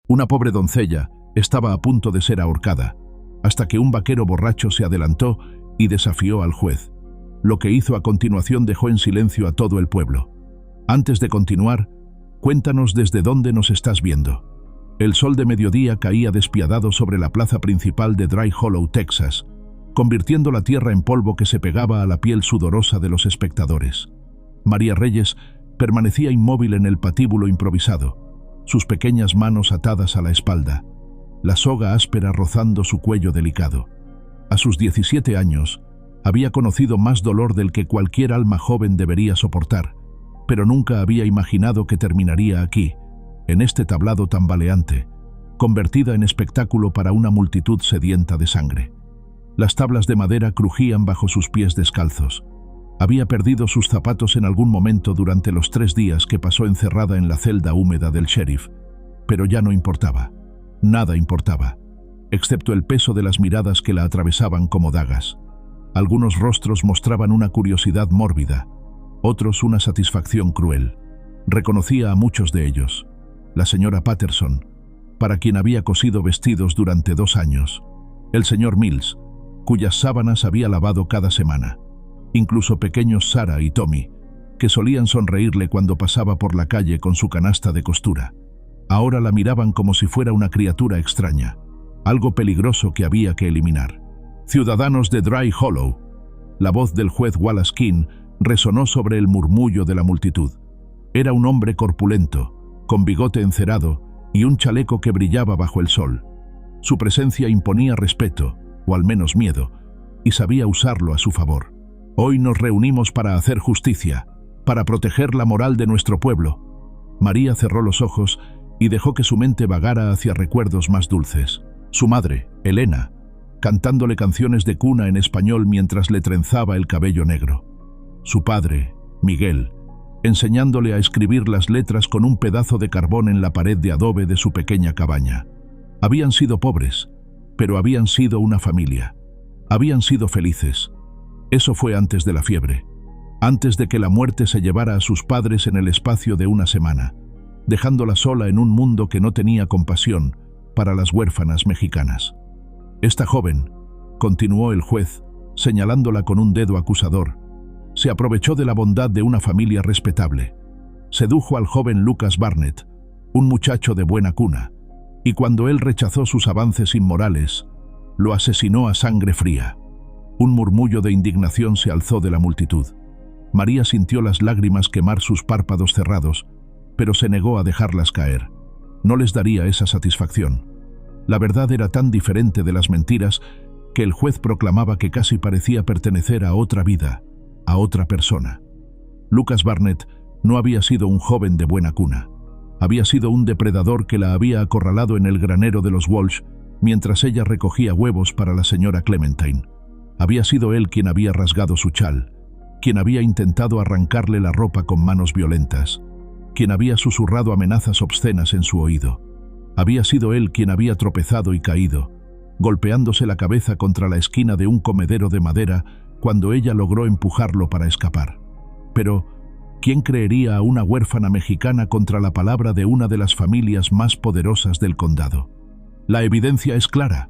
Una pobre doncella estaba a punto de ser ahorcada, hasta que un vaquero borracho se adelantó y desafió al juez. Lo que hizo a continuación dejó en silencio a todo el pueblo. Antes de continuar, cuéntanos desde dónde nos estás viendo. El sol de mediodía caía despiadado sobre la plaza principal de Dry Hollow, Texas, convirtiendo la tierra en polvo que se pegaba a la piel sudorosa de los espectadores. María Reyes permanecía inmóvil en el patíbulo improvisado, sus pequeñas manos atadas a la espalda, la soga áspera rozando su cuello delicado. A sus 17 años, había conocido más dolor del que cualquier alma joven debería soportar, pero nunca había imaginado que terminaría aquí, en este tablado tambaleante, convertida en espectáculo para una multitud sedienta de sangre. Las tablas de madera crujían bajo sus pies descalzos. Había perdido sus zapatos en algún momento durante los 3 días que pasó encerrada en la celda húmeda del sheriff, pero ya no importaba. Nada importaba, excepto el peso de las miradas que la atravesaban como dagas. Algunos rostros mostraban una curiosidad mórbida, otros una satisfacción cruel. Reconocía a muchos de ellos. La señora Patterson, para quien había cosido vestidos durante 2 años. El señor Mills, cuyas sábanas había lavado cada semana. Incluso pequeños Sarah y Tommy, que solían sonreírle cuando pasaba por la calle con su canasta de costura. Ahora la miraban como si fuera una criatura extraña, algo peligroso que había que eliminar. «Ciudadanos de Dry Hollow», la voz del juez Wallace King resonó sobre el murmullo de la multitud. Era un hombre corpulento, con bigote encerado y un chaleco que brillaba bajo el sol. Su presencia imponía respeto, o al menos miedo, y sabía usarlo a su favor. «Hoy nos reunimos para hacer justicia, para proteger la moral de nuestro pueblo». María cerró los ojos y dejó que su mente vagara hacia recuerdos más dulces. Su madre, Elena, cantándole canciones de cuna en español mientras le trenzaba el cabello negro. Su padre, Miguel, enseñándole a escribir las letras con un pedazo de carbón en la pared de adobe de su pequeña cabaña. Habían sido pobres, pero habían sido una familia. Habían sido felices. Eso fue antes de la fiebre, antes de que la muerte se llevara a sus padres en el espacio de una semana, dejándola sola en un mundo que no tenía compasión para las huérfanas mexicanas. Esta joven, continuó el juez, señalándola con un dedo acusador, se aprovechó de la bondad de una familia respetable. Sedujo al joven Lucas Barnett, un muchacho de buena cuna, y cuando él rechazó sus avances inmorales, lo asesinó a sangre fría. Un murmullo de indignación se alzó de la multitud. María sintió las lágrimas quemar sus párpados cerrados, pero se negó a dejarlas caer. No les daría esa satisfacción. La verdad era tan diferente de las mentiras que el juez proclamaba que casi parecía pertenecer a otra vida, a otra persona. Lucas Barnett no había sido un joven de buena cuna. Había sido un depredador que la había acorralado en el granero de los Walsh mientras ella recogía huevos para la señora Clementine. Había sido él quien había rasgado su chal, quien había intentado arrancarle la ropa con manos violentas, quien había susurrado amenazas obscenas en su oído. Había sido él quien había tropezado y caído, golpeándose la cabeza contra la esquina de un comedero de madera cuando ella logró empujarlo para escapar. Pero, ¿quién creería a una huérfana mexicana contra la palabra de una de las familias más poderosas del condado? La evidencia es clara.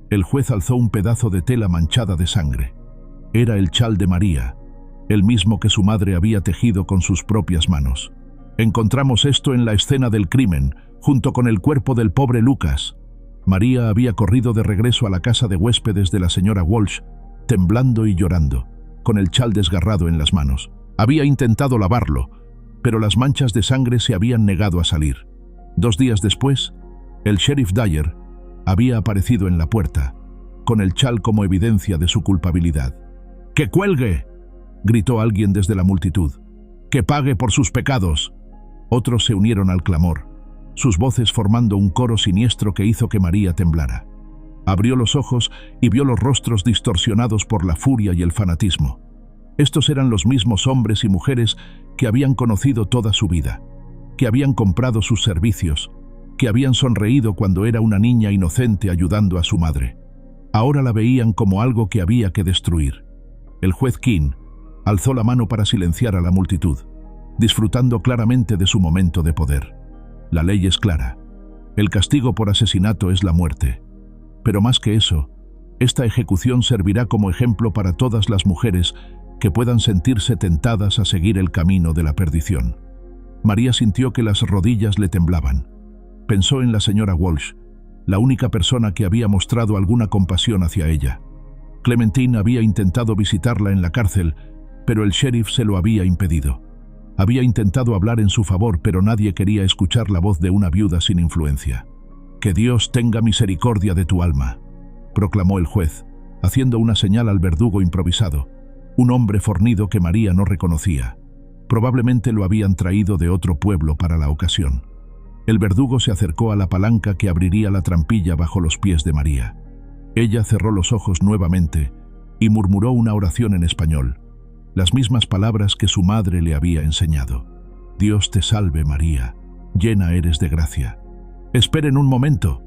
El juez alzó un pedazo de tela manchada de sangre. Era el chal de María, el mismo que su madre había tejido con sus propias manos. Encontramos esto en la escena del crimen, junto con el cuerpo del pobre Lucas. María había corrido de regreso a la casa de huéspedes de la señora Walsh, temblando y llorando, con el chal desgarrado en las manos. Había intentado lavarlo, pero las manchas de sangre se habían negado a salir. 2 días después, el sheriff Dyer había aparecido en la puerta, con el chal como evidencia de su culpabilidad. «¡Que cuelgue!», gritó alguien desde la multitud. «¡Que pague por sus pecados!». Otros se unieron al clamor, sus voces formando un coro siniestro que hizo que María temblara. Abrió los ojos y vio los rostros distorsionados por la furia y el fanatismo. Estos eran los mismos hombres y mujeres que habían conocido toda su vida, que habían comprado sus servicios, que habían sonreído cuando era una niña inocente ayudando a su madre. Ahora la veían como algo que había que destruir. El juez King alzó la mano para silenciar a la multitud, disfrutando claramente de su momento de poder. La ley es clara. El castigo por asesinato es la muerte. Pero más que eso, esta ejecución servirá como ejemplo para todas las mujeres que puedan sentirse tentadas a seguir el camino de la perdición. María sintió que las rodillas le temblaban. Pensó en la señora Walsh, la única persona que había mostrado alguna compasión hacia ella. Clementine había intentado visitarla en la cárcel, pero el sheriff se lo había impedido. Había intentado hablar en su favor, pero nadie quería escuchar la voz de una viuda sin influencia. «Que Dios tenga misericordia de tu alma», proclamó el juez, haciendo una señal al verdugo improvisado, un hombre fornido que María no reconocía. Probablemente lo habían traído de otro pueblo para la ocasión. El verdugo se acercó a la palanca que abriría la trampilla bajo los pies de María. Ella cerró los ojos nuevamente y murmuró una oración en español, las mismas palabras que su madre le había enseñado. «Dios te salve, María, llena eres de gracia». «Esperen un momento».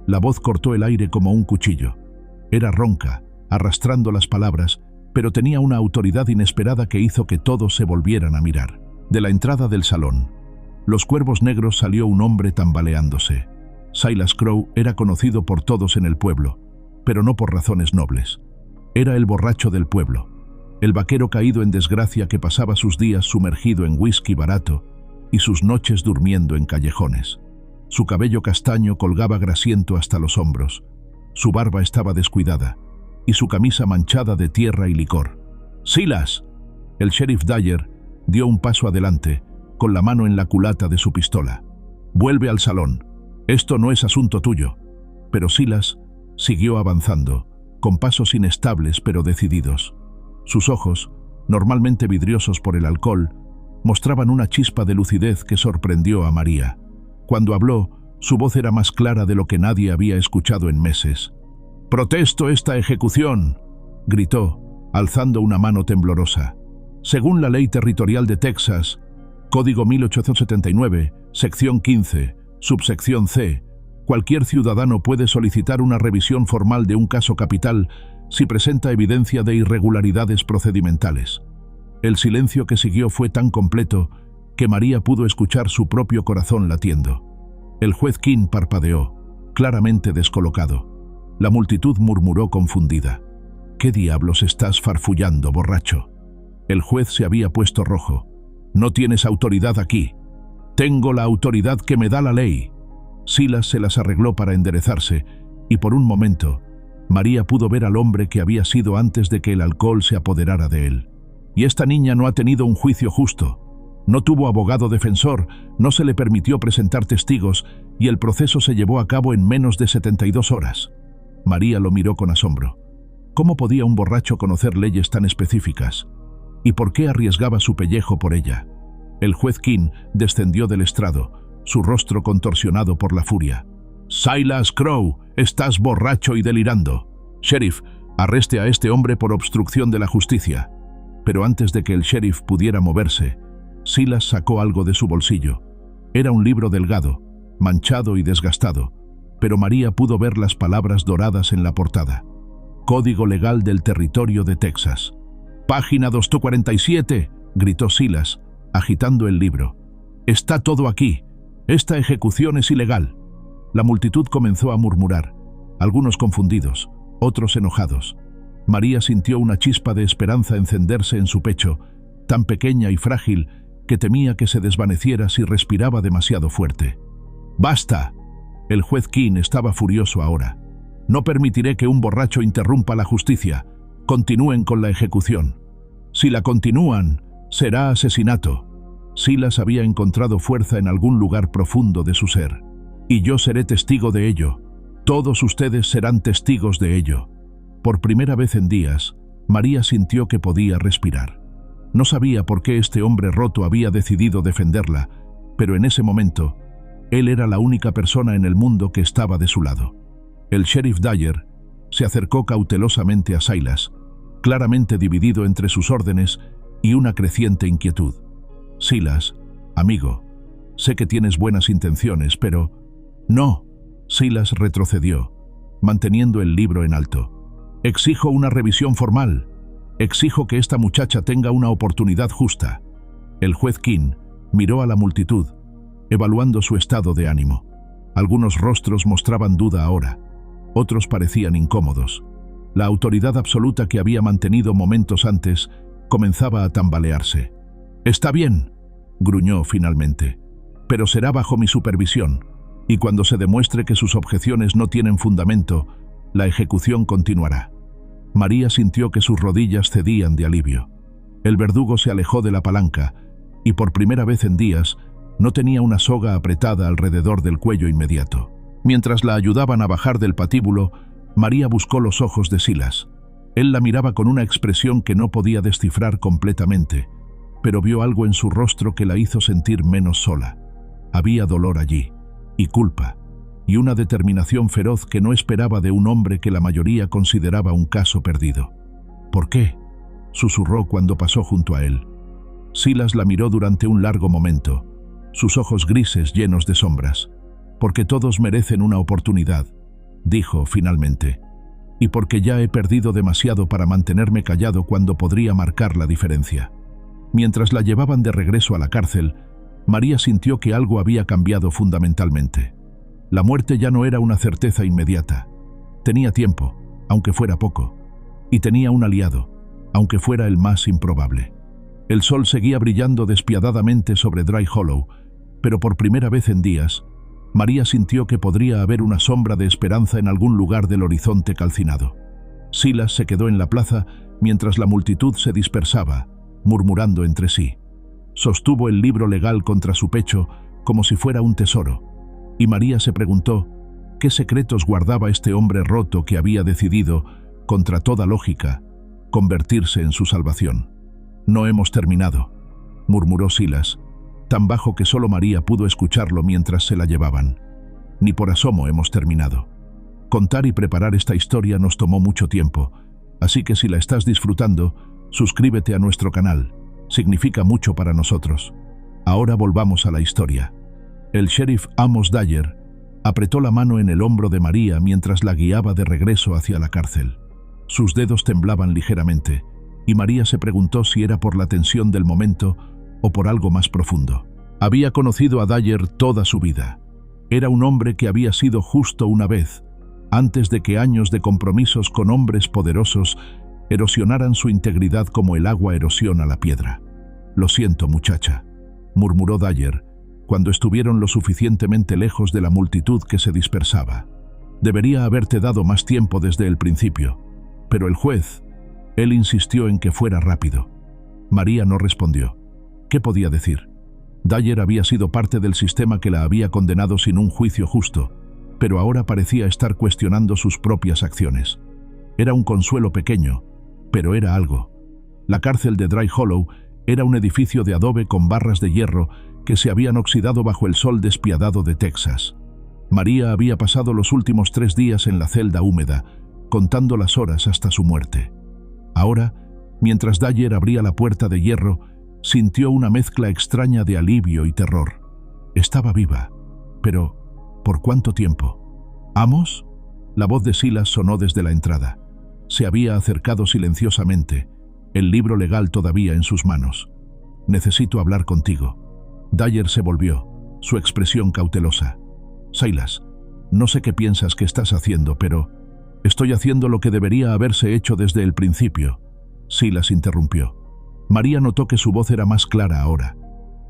La voz cortó el aire como un cuchillo. Era ronca, arrastrando las palabras, pero tenía una autoridad inesperada que hizo que todos se volvieran a mirar. De la entrada del salón, Los Cuervos Negros, salió un hombre tambaleándose. Silas Crowe era conocido por todos en el pueblo, pero no por razones nobles. Era el borracho del pueblo, el vaquero caído en desgracia que pasaba sus días sumergido en whisky barato y sus noches durmiendo en callejones. Su cabello castaño colgaba grasiento hasta los hombros, su barba estaba descuidada y su camisa manchada de tierra y licor. «¡Silas!». El sheriff Dyer dio un paso adelante, con la mano en la culata de su pistola. «Vuelve al salón. Esto no es asunto tuyo». Pero Silas siguió avanzando, con pasos inestables pero decididos. Sus ojos, normalmente vidriosos por el alcohol, mostraban una chispa de lucidez que sorprendió a María. Cuando habló, su voz era más clara de lo que nadie había escuchado en meses. «¡Protesto esta ejecución!», gritó, alzando una mano temblorosa. Según la Ley Territorial de Texas, Código 1879, sección 15, subsección C, cualquier ciudadano puede solicitar una revisión formal de un caso capital si presenta evidencia de irregularidades procedimentales. El silencio que siguió fue tan completo que María pudo escuchar su propio corazón latiendo. El juez King parpadeó, claramente descolocado. La multitud murmuró confundida. «¿Qué diablos estás farfullando, borracho?». El juez se había puesto rojo. «No tienes autoridad aquí». «Tengo la autoridad que me da la ley». Silas se las arregló para enderezarse, y por un momento, María pudo ver al hombre que había sido antes de que el alcohol se apoderara de él. «Y esta niña no ha tenido un juicio justo. No tuvo abogado defensor, no se le permitió presentar testigos y el proceso se llevó a cabo en menos de 72 horas. María lo miró con asombro. ¿Cómo podía un borracho conocer leyes tan específicas? ¿Y por qué arriesgaba su pellejo por ella? El juez King descendió del estrado, su rostro contorsionado por la furia. «Silas Crowe, estás borracho y delirando. Sheriff, arreste a este hombre por obstrucción de la justicia». Pero antes de que el sheriff pudiera moverse, Silas sacó algo de su bolsillo. Era un libro delgado, manchado y desgastado, pero María pudo ver las palabras doradas en la portada. «Código Legal del Territorio de Texas». «Página 247», gritó Silas, agitando el libro. «Está todo aquí. Esta ejecución es ilegal». La multitud comenzó a murmurar, algunos confundidos, otros enojados. María sintió una chispa de esperanza encenderse en su pecho, tan pequeña y frágil que temía que se desvaneciera si respiraba demasiado fuerte. «¡Basta!». El juez King estaba furioso ahora. «No permitiré que un borracho interrumpa la justicia. Continúen con la ejecución. Si la continúan, será asesinato». Silas había encontrado fuerza en algún lugar profundo de su ser. «Y yo seré testigo de ello. Todos ustedes serán testigos de ello». Por primera vez en días, María sintió que podía respirar. No sabía por qué este hombre roto había decidido defenderla, pero en ese momento, él era la única persona en el mundo que estaba de su lado. El sheriff Dyer se acercó cautelosamente a Silas, claramente dividido entre sus órdenes y una creciente inquietud. «Silas, amigo, sé que tienes buenas intenciones, pero...». «No». Silas retrocedió, manteniendo el libro en alto. «Exijo una revisión formal. Exijo que esta muchacha tenga una oportunidad justa». El juez King miró a la multitud, evaluando su estado de ánimo. Algunos rostros mostraban duda ahora, otros parecían incómodos. La autoridad absoluta que había mantenido momentos antes comenzaba a tambalearse. «Está bien», gruñó finalmente, «pero será bajo mi supervisión, y cuando se demuestre que sus objeciones no tienen fundamento, la ejecución continuará». María sintió que sus rodillas cedían de alivio. El verdugo se alejó de la palanca, y por primera vez en días no tenía una soga apretada alrededor del cuello inmediato. Mientras la ayudaban a bajar del patíbulo, María buscó los ojos de Silas. Él la miraba con una expresión que no podía descifrar completamente, pero vio algo en su rostro que la hizo sentir menos sola. Había dolor allí, y culpa, y una determinación feroz que no esperaba de un hombre que la mayoría consideraba un caso perdido. «¿Por qué?», susurró cuando pasó junto a él. Silas la miró durante un largo momento, sus ojos grises llenos de sombras. «Porque todos merecen una oportunidad», dijo finalmente, «y porque ya he perdido demasiado para mantenerme callado cuando podría marcar la diferencia». Mientras la llevaban de regreso a la cárcel, María sintió que algo había cambiado fundamentalmente. La muerte ya no era una certeza inmediata. Tenía tiempo, aunque fuera poco, y tenía un aliado, aunque fuera el más improbable. El sol seguía brillando despiadadamente sobre Dry Hollow, pero por primera vez en días, María sintió que podría haber una sombra de esperanza en algún lugar del horizonte calcinado. Silas se quedó en la plaza mientras la multitud se dispersaba, murmurando entre sí. Sostuvo el libro legal contra su pecho como si fuera un tesoro, y María se preguntó qué secretos guardaba este hombre roto que había decidido, contra toda lógica, convertirse en su salvación. «No hemos terminado», murmuró Silas, tan bajo que solo María pudo escucharlo mientras se la llevaban. «Ni por asomo hemos terminado. Contar y preparar esta historia nos tomó mucho tiempo, así que si la estás disfrutando, suscríbete a nuestro canal. Significa mucho para nosotros. Ahora volvamos a la historia». El sheriff Amos Dyer apretó la mano en el hombro de María mientras la guiaba de regreso hacia la cárcel. Sus dedos temblaban ligeramente, y María se preguntó si era por la tensión del momento o por algo más profundo. Había conocido a Dyer toda su vida. Era un hombre que había sido justo una vez, antes de que años de compromisos con hombres poderosos erosionaran su integridad como el agua erosiona la piedra. «Lo siento, muchacha», murmuró Dyer, cuando estuvieron lo suficientemente lejos de la multitud que se dispersaba. «Debería haberte dado más tiempo desde el principio, pero el juez, él insistió en que fuera rápido». María no respondió. ¿Qué podía decir? Dyer había sido parte del sistema que la había condenado sin un juicio justo, pero ahora parecía estar cuestionando sus propias acciones. Era un consuelo pequeño, pero era algo. La cárcel de Dry Hollow era un edificio de adobe con barras de hierro que se habían oxidado bajo el sol despiadado de Texas. María había pasado los últimos 3 días en la celda húmeda, contando las horas hasta su muerte. Ahora, mientras Dyer abría la puerta de hierro, sintió una mezcla extraña de alivio y terror. Estaba viva, pero ¿por cuánto tiempo? «¿Amos?». La voz de Silas sonó desde la entrada. Se había acercado silenciosamente, el libro legal todavía en sus manos. «Necesito hablar contigo». Dyer se volvió, su expresión cautelosa. «Silas, no sé qué piensas que estás haciendo, pero estoy haciendo lo que debería haberse hecho desde el principio». Silas interrumpió. María notó que su voz era más clara ahora,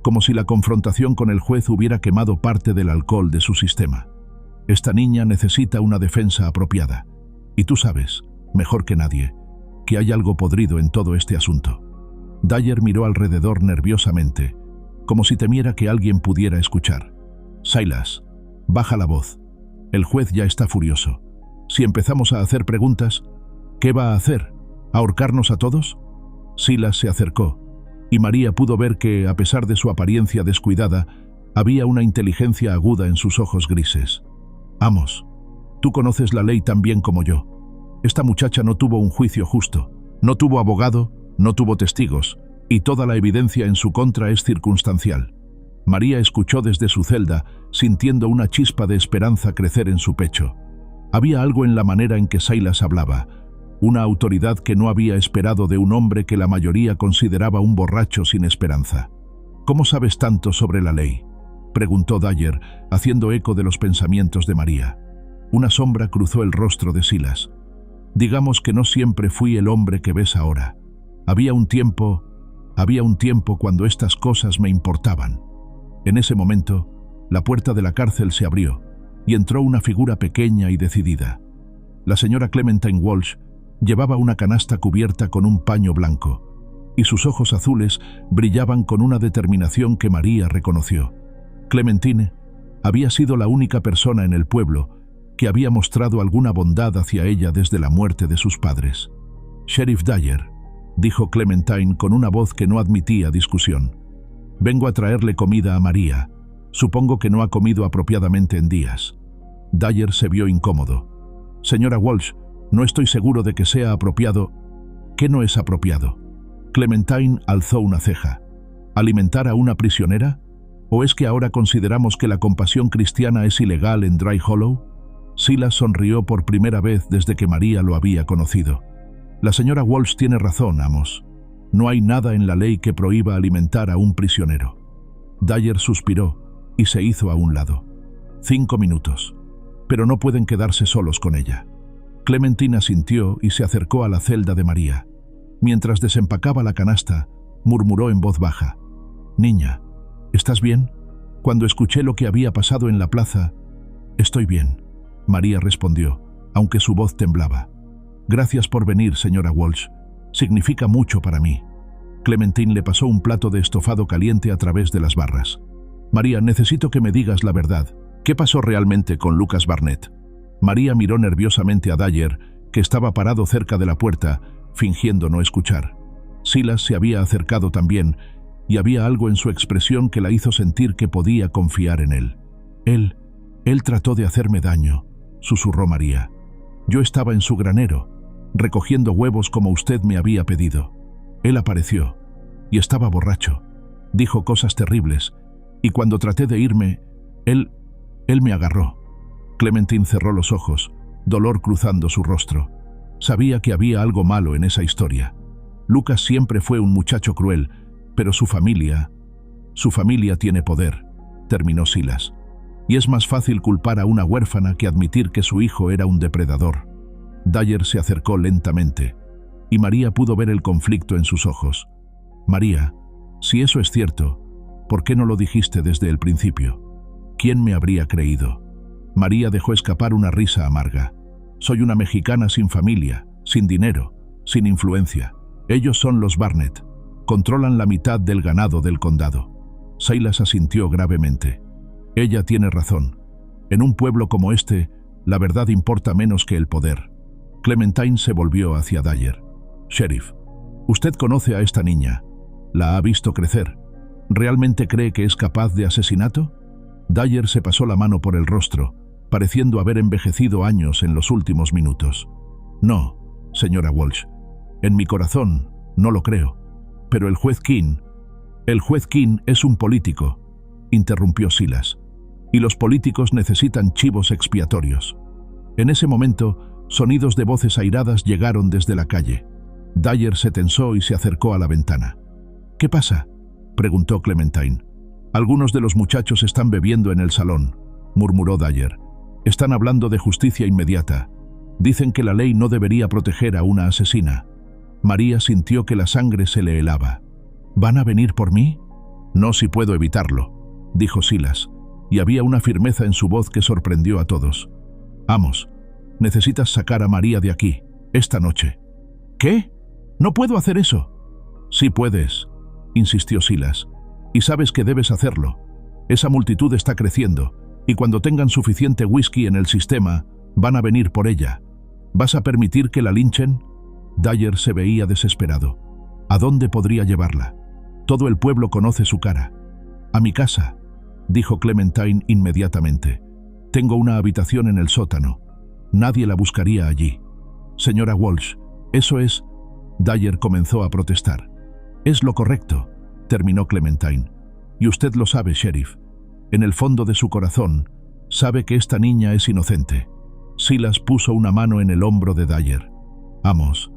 como si la confrontación con el juez hubiera quemado parte del alcohol de su sistema. «Esta niña necesita una defensa apropiada, y tú sabes, mejor que nadie, que hay algo podrido en todo este asunto». Dyer miró alrededor nerviosamente, como si temiera que alguien pudiera escuchar. «Silas, baja la voz. El juez ya está furioso. Si empezamos a hacer preguntas, ¿qué va a hacer? ¿Ahorcarnos a todos?». Silas se acercó, y María pudo ver que, a pesar de su apariencia descuidada, había una inteligencia aguda en sus ojos grises. «Amos, tú conoces la ley tan bien como yo. Esta muchacha no tuvo un juicio justo, no tuvo abogado, no tuvo testigos, y toda la evidencia en su contra es circunstancial». María escuchó desde su celda, sintiendo una chispa de esperanza crecer en su pecho. Había algo en la manera en que Silas hablaba, una autoridad que no había esperado de un hombre que la mayoría consideraba un borracho sin esperanza. «¿Cómo sabes tanto sobre la ley?». preguntó Dyer, haciendo eco de los pensamientos de María. Una sombra cruzó el rostro de Silas. Digamos que no siempre fui el hombre que ves ahora. Había un tiempo cuando estas cosas me importaban. En ese momento, la puerta de la cárcel se abrió y entró una figura pequeña y decidida. La señora Clementine Walsh llevaba una canasta cubierta con un paño blanco, y sus ojos azules brillaban con una determinación que María reconoció. Clementine había sido la única persona en el pueblo que había mostrado alguna bondad hacia ella desde la muerte de sus padres. «Sheriff Dyer», dijo Clementine con una voz que no admitía discusión. «Vengo a traerle comida a María. Supongo que no ha comido apropiadamente en días». Dyer se vio incómodo. «Señora Walsh, no estoy seguro de que sea apropiado». «¿Qué no es apropiado?» Clementine alzó una ceja. ¿Alimentar a una prisionera? ¿O es que ahora consideramos que la compasión cristiana es ilegal en Dry Hollow? Silas sonrió por primera vez desde que María lo había conocido. La señora Walsh tiene razón, Amos. No hay nada en la ley que prohíba alimentar a un prisionero. Dyer suspiró y se hizo a un lado. 5 minutos. Pero no pueden quedarse solos con ella. Clementine asintió y se acercó a la celda de María. Mientras desempacaba la canasta, murmuró en voz baja: «Niña, ¿estás bien?» Cuando escuché lo que había pasado en la plaza, «Estoy bien», María respondió, aunque su voz temblaba. «Gracias por venir, señora Walsh. Significa mucho para mí». Clementine le pasó un plato de estofado caliente a través de las barras. «María, necesito que me digas la verdad. ¿Qué pasó realmente con Lucas Barnett?» María miró nerviosamente a Dyer, que estaba parado cerca de la puerta, fingiendo no escuchar. Silas se había acercado también, y había algo en su expresión que la hizo sentir que podía confiar en él. Él trató de hacerme daño», susurró María. «Yo estaba en su granero, recogiendo huevos como usted me había pedido. Él apareció, y estaba borracho. Dijo cosas terribles, y cuando traté de irme, él me agarró». Clementine cerró los ojos, dolor cruzando su rostro. Sabía que había algo malo en esa historia. Lucas siempre fue un muchacho cruel, pero su familia tiene poder, terminó Silas. Y es más fácil culpar a una huérfana que admitir que su hijo era un depredador. Dyer se acercó lentamente, y María pudo ver el conflicto en sus ojos. «María, si eso es cierto, ¿por qué no lo dijiste desde el principio? ¿Quién me habría creído?» María dejó escapar una risa amarga. «Soy una mexicana sin familia, sin dinero, sin influencia. Ellos son los Barnett. Controlan la mitad del ganado del condado». Silas asintió gravemente. «Ella tiene razón. En un pueblo como este, la verdad importa menos que el poder». Clementine se volvió hacia Dyer. «Sheriff, usted conoce a esta niña. La ha visto crecer. ¿Realmente cree que es capaz de asesinato?» Dyer se pasó la mano por el rostro, pareciendo haber envejecido años en los últimos minutos. «No, señora Walsh. En mi corazón, no lo creo. Pero el juez King es un político», interrumpió Silas. «Y los políticos necesitan chivos expiatorios». En ese momento, sonidos de voces airadas llegaron desde la calle. Dyer se tensó y se acercó a la ventana. «¿Qué pasa?», preguntó Clementine. «Algunos de los muchachos están bebiendo en el salón», murmuró Dyer. «Están hablando de justicia inmediata. Dicen que la ley no debería proteger a una asesina». María sintió que la sangre se le helaba. «¿Van a venir por mí?» «No, si puedo evitarlo», dijo Silas, y había una firmeza en su voz que sorprendió a todos. «Amos, necesitas sacar a María de aquí, esta noche». «¿Qué? No puedo hacer eso». «Sí puedes», insistió Silas, «y sabes que debes hacerlo. Esa multitud está creciendo, y cuando tengan suficiente whisky en el sistema, van a venir por ella. ¿Vas a permitir que la linchen?» Dyer se veía desesperado. ¿A dónde podría llevarla? Todo el pueblo conoce su cara. «A mi casa», dijo Clementine inmediatamente. «Tengo una habitación en el sótano. Nadie la buscaría allí». «Señora Walsh, eso es...» Dyer comenzó a protestar. «Es lo correcto», terminó Clementine. «Y usted lo sabe, sheriff. En el fondo de su corazón, sabe que esta niña es inocente». Silas puso una mano en el hombro de Dyer. «Amos,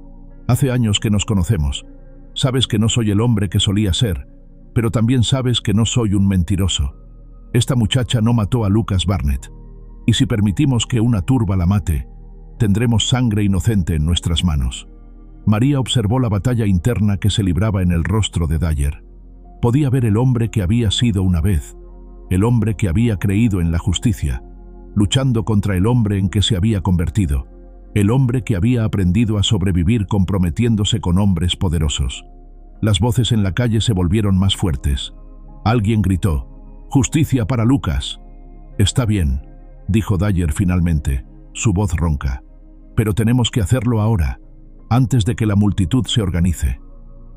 hace años que nos conocemos. Sabes que no soy el hombre que solía ser, pero también sabes que no soy un mentiroso. Esta muchacha no mató a Lucas Barnett. Y si permitimos que una turba la mate, tendremos sangre inocente en nuestras manos. María observó la batalla interna que se libraba en el rostro de Dyer. Podía ver el hombre que había sido una vez, el hombre que había creído en la justicia, luchando contra el hombre en que se había convertido, el hombre que había aprendido a sobrevivir comprometiéndose con hombres poderosos. Las voces en la calle se volvieron más fuertes. Alguien gritó: «¡Justicia para Lucas!». «Está bien», dijo Dyer finalmente, su voz ronca. «Pero tenemos que hacerlo ahora, antes de que la multitud se organice».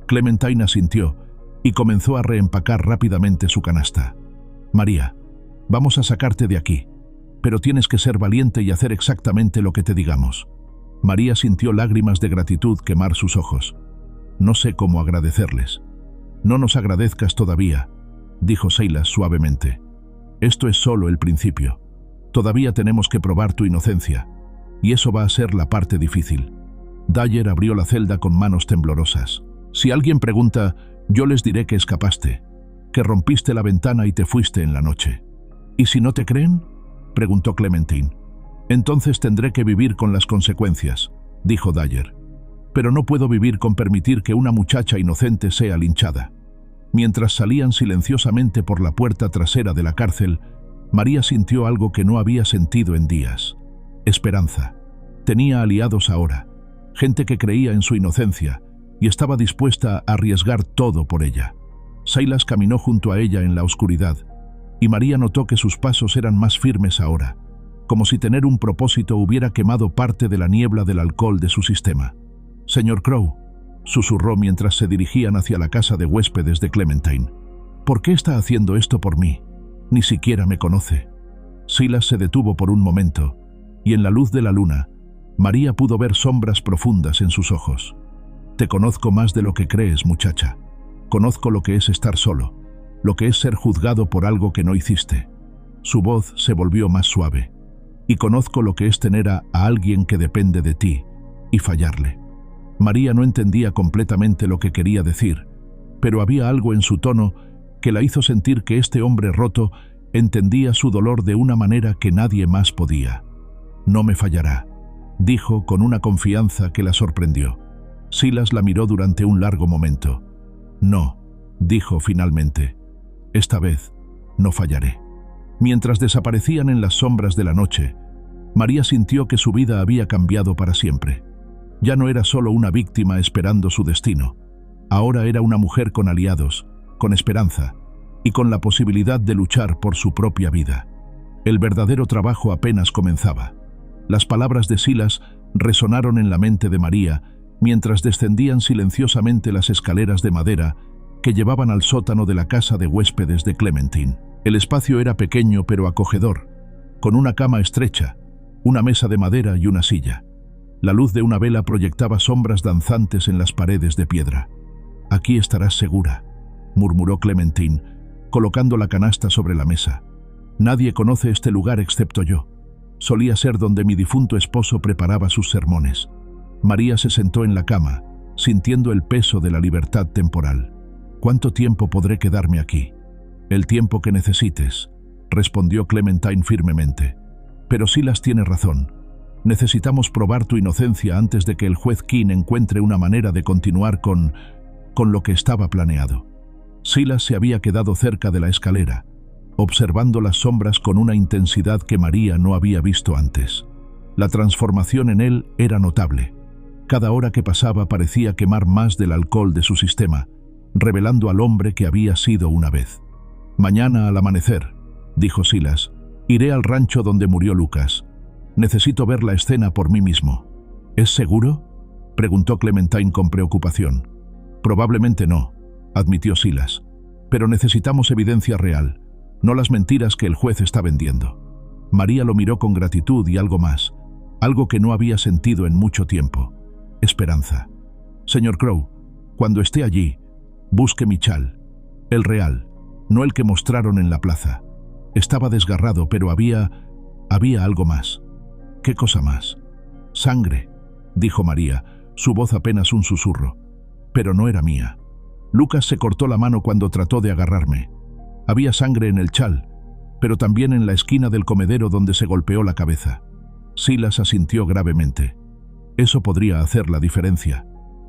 Clementine asintió y comenzó a reempacar rápidamente su canasta. «María, vamos a sacarte de aquí, pero tienes que ser valiente y hacer exactamente lo que te digamos». María sintió lágrimas de gratitud quemar sus ojos. «No sé cómo agradecerles». «No nos agradezcas todavía», dijo Silas suavemente. «Esto es solo el principio. Todavía tenemos que probar tu inocencia, y eso va a ser la parte difícil». Dyer abrió la celda con manos temblorosas. «Si alguien pregunta, yo les diré que escapaste, que rompiste la ventana y te fuiste en la noche». «¿Y si no te creen?», preguntó Clementine. «Entonces tendré que vivir con las consecuencias», dijo Dyer. «Pero no puedo vivir con permitir que una muchacha inocente sea linchada». Mientras salían silenciosamente por la puerta trasera de la cárcel, María sintió algo que no había sentido en días: esperanza. Tenía aliados ahora, gente que creía en su inocencia y estaba dispuesta a arriesgar todo por ella. Silas caminó junto a ella en la oscuridad, y María notó que sus pasos eran más firmes ahora, como si tener un propósito hubiera quemado parte de la niebla del alcohol de su sistema. «Señor Crowe», susurró mientras se dirigían hacia la casa de huéspedes de Clementine. «¿Por qué está haciendo esto por mí? Ni siquiera me conoce». Silas se detuvo por un momento, y en la luz de la luna, María pudo ver sombras profundas en sus ojos. «Te conozco más de lo que crees, muchacha. Conozco lo que es estar solo, lo que es ser juzgado por algo que no hiciste». Su voz se volvió más suave. «Y conozco lo que es tener a alguien que depende de ti y fallarle». María no entendía completamente lo que quería decir, pero había algo en su tono que la hizo sentir que este hombre roto entendía su dolor de una manera que nadie más podía. «No me fallará», dijo con una confianza que la sorprendió. Silas la miró durante un largo momento. «No», dijo finalmente. «Esta vez no fallaré». Mientras desaparecían en las sombras de la noche, María sintió que su vida había cambiado para siempre. Ya no era solo una víctima esperando su destino. Ahora era una mujer con aliados, con esperanza y con la posibilidad de luchar por su propia vida. El verdadero trabajo apenas comenzaba. Las palabras de Silas resonaron en la mente de María mientras descendían silenciosamente las escaleras de madera que llevaban al sótano de la casa de huéspedes de Clementine. El espacio era pequeño pero acogedor, con una cama estrecha, una mesa de madera y una silla. La luz de una vela proyectaba sombras danzantes en las paredes de piedra. «Aquí estarás segura», murmuró Clementine, colocando la canasta sobre la mesa. «Nadie conoce este lugar excepto yo. Solía ser donde mi difunto esposo preparaba sus sermones». María se sentó en la cama, sintiendo el peso de la libertad temporal. «¿Cuánto tiempo podré quedarme aquí?». «El tiempo que necesites», respondió Clementine firmemente. «Pero Silas tiene razón. Necesitamos probar tu inocencia antes de que el juez King encuentre una manera de continuar con lo que estaba planeado». Silas se había quedado cerca de la escalera, observando las sombras con una intensidad que María no había visto antes. La transformación en él era notable. Cada hora que pasaba parecía quemar más del alcohol de su sistema, revelando al hombre que había sido una vez. «Mañana al amanecer», dijo Silas, «iré al rancho donde murió Lucas. Necesito ver la escena por mí mismo». «¿Es seguro?», preguntó Clementine con preocupación. «Probablemente no», admitió Silas, «pero necesitamos evidencia real, no las mentiras que el juez está vendiendo». María lo miró con gratitud y algo más, algo que no había sentido en mucho tiempo: esperanza. «Señor Crowe, cuando esté allí, busque mi chal, el real, no el que mostraron en la plaza. Estaba desgarrado, pero había algo más». «¿Qué cosa más?». «Sangre», dijo María, su voz apenas un susurro. «Pero no era mía. Lucas se cortó la mano cuando trató de agarrarme. Había sangre en el chal, pero también en la esquina del comedero donde se golpeó la cabeza. Silas asintió gravemente. Eso podría hacer la diferencia.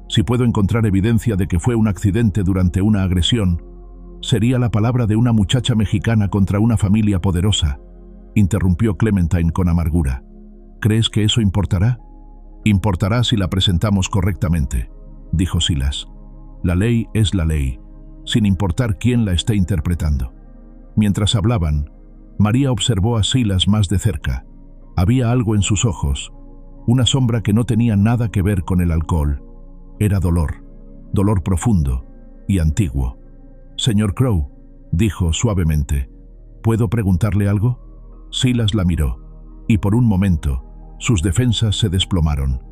Si puedo encontrar evidencia de que fue un accidente durante una agresión, sería la palabra de una muchacha mexicana contra una familia poderosa, interrumpió Clementine con amargura. ¿Crees que eso importará? Importará si la presentamos correctamente, dijo Silas. La ley es la ley, sin importar quién la esté interpretando. Mientras hablaban, María observó a Silas más de cerca. Había algo en sus ojos, una sombra que no tenía nada que ver con el alcohol. Era dolor, dolor profundo y antiguo. Señor Crowe, dijo suavemente, ¿puedo preguntarle algo? Silas la miró, y por un momento, sus defensas se desplomaron.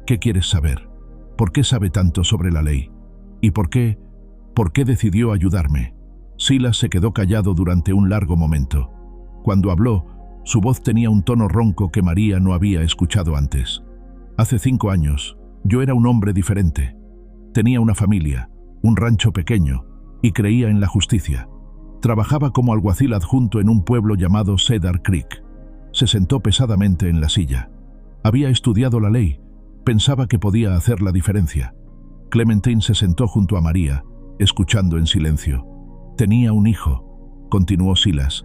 ¿Qué quieres saber? ¿Por qué sabe tanto sobre la ley? ¿Y por qué decidió ayudarme? Silas se quedó callado durante un largo momento. Cuando habló, su voz tenía un tono ronco que María no había escuchado antes. Hace 5 años, yo era un hombre diferente. Tenía una familia, un rancho pequeño, y creía en la justicia. Trabajaba como alguacil adjunto en un pueblo llamado Cedar Creek. Se sentó pesadamente en la silla. Había estudiado la ley. Pensaba que podía hacer la diferencia. Clementine se sentó junto a María, escuchando en silencio. Tenía un hijo, continuó Silas,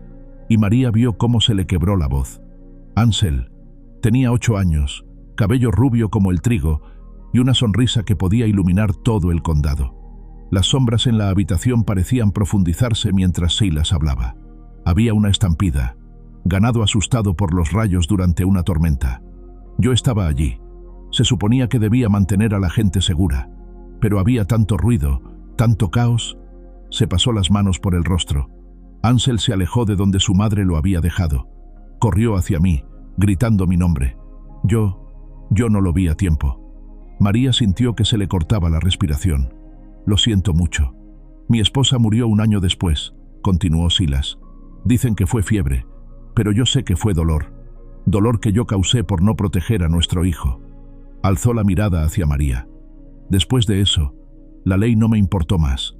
y María vio cómo se le quebró la voz. Ansel tenía 8 años, cabello rubio como el trigo y una sonrisa que podía iluminar todo el condado. Las sombras en la habitación parecían profundizarse mientras Silas hablaba. Había una estampida, ganado asustado por los rayos durante una tormenta. Yo estaba allí. Se suponía que debía mantener a la gente segura, pero había tanto ruido, tanto caos. Se pasó las manos por el rostro. Ansel se alejó de donde su madre lo había dejado. Corrió hacia mí, gritando mi nombre. Yo no lo vi a tiempo. María sintió que se le cortaba la respiración. Lo siento mucho. Mi esposa murió 1 año después, continuó Silas. Dicen que fue fiebre, pero yo sé que fue dolor. Dolor que yo causé por no proteger a nuestro hijo. Alzó la mirada hacia María. Después de eso, la ley no me importó más.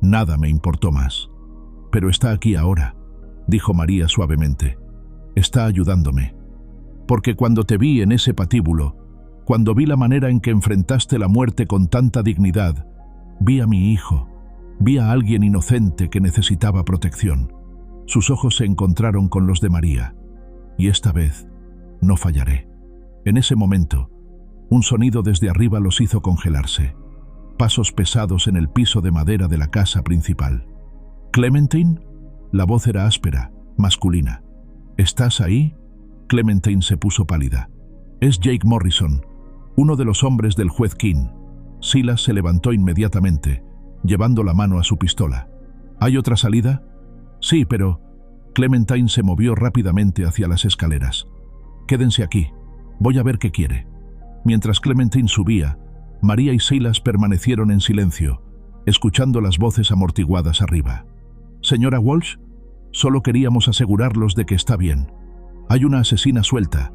Nada me importó más. Pero está aquí ahora, dijo María suavemente. Está ayudándome. Porque cuando te vi en ese patíbulo, cuando vi la manera en que enfrentaste la muerte con tanta dignidad, vi a mi hijo, vi a alguien inocente que necesitaba protección. Sus ojos se encontraron con los de María. Y esta vez, no fallaré. En ese momento, un sonido desde arriba los hizo congelarse. Pasos pesados en el piso de madera de la casa principal. ¿Clementine? La voz era áspera, masculina. ¿Estás ahí? Clementine se puso pálida. Es Jake Morrison, uno de los hombres del juez King. Silas se levantó inmediatamente, llevando la mano a su pistola. ¿Hay otra salida? Sí, pero... Clementine se movió rápidamente hacia las escaleras. Quédense aquí. Voy a ver qué quiere. Mientras Clementine subía, María y Silas permanecieron en silencio, escuchando las voces amortiguadas arriba. Señora Walsh, solo queríamos asegurarlos de que está bien. Hay una asesina suelta,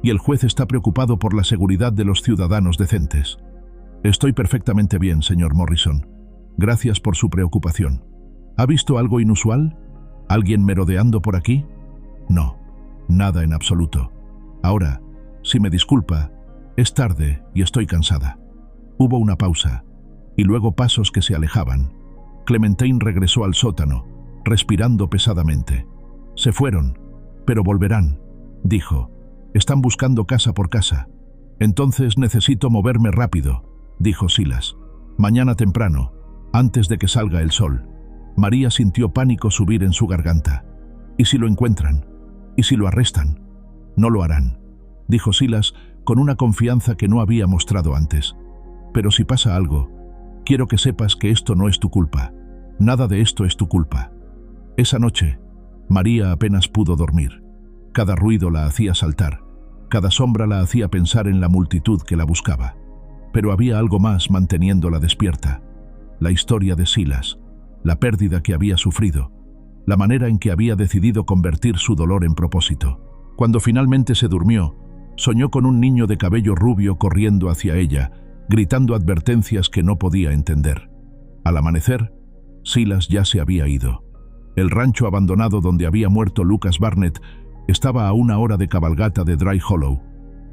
y el juez está preocupado por la seguridad de los ciudadanos decentes. Estoy perfectamente bien, señor Morrison. Gracias por su preocupación. ¿Ha visto algo inusual? ¿Alguien merodeando por aquí? No, nada en absoluto. Ahora, si me disculpa, es tarde y estoy cansada. Hubo una pausa, y luego pasos que se alejaban. Clementine regresó al sótano, respirando pesadamente. Se fueron, pero volverán, dijo. Están buscando casa por casa. Entonces necesito moverme rápido, dijo Silas. Mañana temprano, antes de que salga el sol. María sintió pánico subir en su garganta. ¿Y si lo encuentran? ¿Y si lo arrestan? No lo harán, dijo Silas con una confianza que no había mostrado antes. Pero si pasa algo, quiero que sepas que esto no es tu culpa. Nada de esto es tu culpa. Esa noche, María apenas pudo dormir. Cada ruido la hacía saltar, cada sombra la hacía pensar en la multitud que la buscaba. Pero había algo más manteniéndola despierta. La historia de Silas, la pérdida que había sufrido, la manera en que había decidido convertir su dolor en propósito. Cuando finalmente se durmió, soñó con un niño de cabello rubio corriendo hacia ella, gritando advertencias que no podía entender. Al amanecer, Silas ya se había ido. El rancho abandonado donde había muerto Lucas Barnett estaba a 1 hora de cabalgata de Dry Hollow.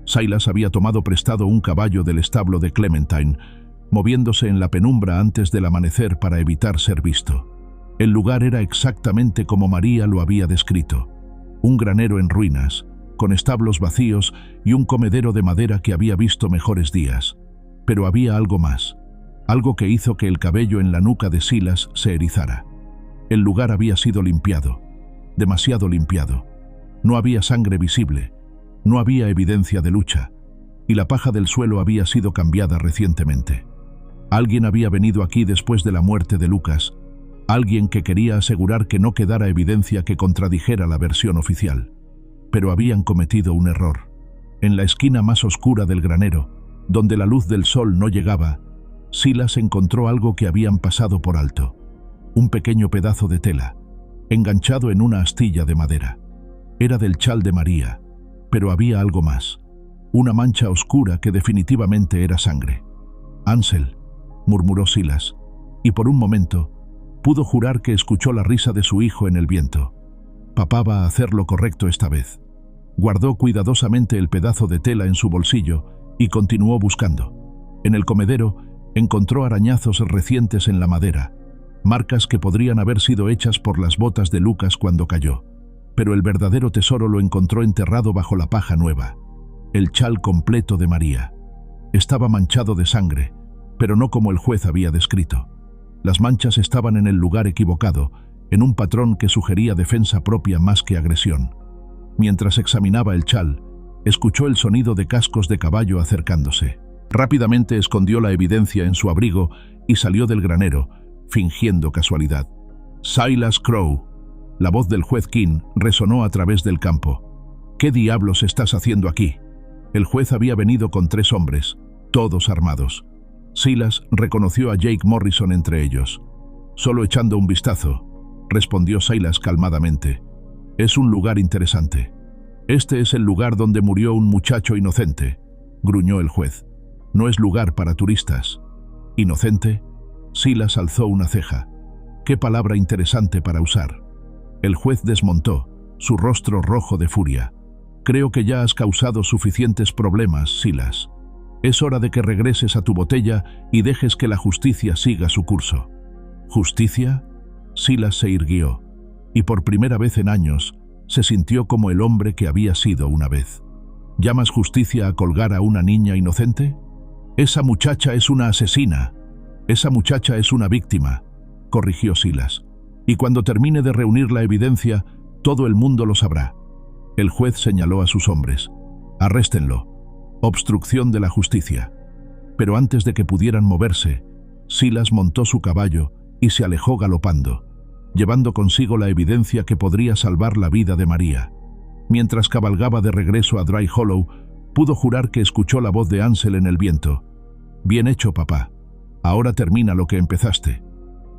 Silas había tomado prestado un caballo del establo de Clementine, moviéndose en la penumbra antes del amanecer para evitar ser visto. El lugar era exactamente como María lo había descrito: un granero en ruinas, con establos vacíos y un comedero de madera que había visto mejores días. Pero había algo más, algo que hizo que el cabello en la nuca de Silas se erizara. El lugar había sido limpiado, demasiado limpiado. No había sangre visible, no había evidencia de lucha, y la paja del suelo había sido cambiada recientemente. Alguien había venido aquí después de la muerte de Lucas, alguien que quería asegurar que no quedara evidencia que contradijera la versión oficial. Pero habían cometido un error. En la esquina más oscura del granero, donde la luz del sol no llegaba, Silas encontró algo que habían pasado por alto: un pequeño pedazo de tela, enganchado en una astilla de madera. Era del chal de María, pero había algo más: una mancha oscura que definitivamente era sangre. «Ansel», murmuró Silas, y por un momento pudo jurar que escuchó la risa de su hijo en el viento. Papá va a hacer lo correcto esta vez. Guardó cuidadosamente el pedazo de tela en su bolsillo y continuó buscando. En el comedero encontró arañazos recientes en la madera, marcas que podrían haber sido hechas por las botas de Lucas cuando cayó. Pero el verdadero tesoro lo encontró enterrado bajo la paja nueva: el chal completo de María. Estaba manchado de sangre, pero no como el juez había descrito. Las manchas estaban en el lugar equivocado, en un patrón que sugería defensa propia más que agresión. Mientras examinaba el chal, escuchó el sonido de cascos de caballo acercándose. Rápidamente escondió la evidencia en su abrigo y salió del granero, fingiendo casualidad. «Silas Crowe». La voz del juez King resonó a través del campo. «¿Qué diablos estás haciendo aquí?» El juez había venido con 3 hombres, todos armados. Silas reconoció a Jake Morrison entre ellos. «Solo echando un vistazo», respondió Silas calmadamente. «Es un lugar interesante». «Este es el lugar donde murió un muchacho inocente», gruñó el juez. «No es lugar para turistas». «¿Inocente?» Silas alzó una ceja. «Qué palabra interesante para usar». El juez desmontó, su rostro rojo de furia. «Creo que ya has causado suficientes problemas, Silas. Es hora de que regreses a tu botella y dejes que la justicia siga su curso». «¿Justicia?» Silas se irguió, y por primera vez en años se sintió como el hombre que había sido una vez. «¿Llamas justicia a colgar a una niña inocente? Esa muchacha es una asesina. Esa muchacha es una víctima», corrigió Silas. «Y cuando termine de reunir la evidencia, todo el mundo lo sabrá». El juez señaló a sus hombres. «Arréstenlo. Obstrucción de la justicia». Pero antes de que pudieran moverse, Silas montó su caballo y se alejó galopando, llevando consigo la evidencia que podría salvar la vida de María. Mientras cabalgaba de regreso a Dry Hollow, pudo jurar que escuchó la voz de Ansel en el viento. «Bien hecho, papá. Ahora termina lo que empezaste».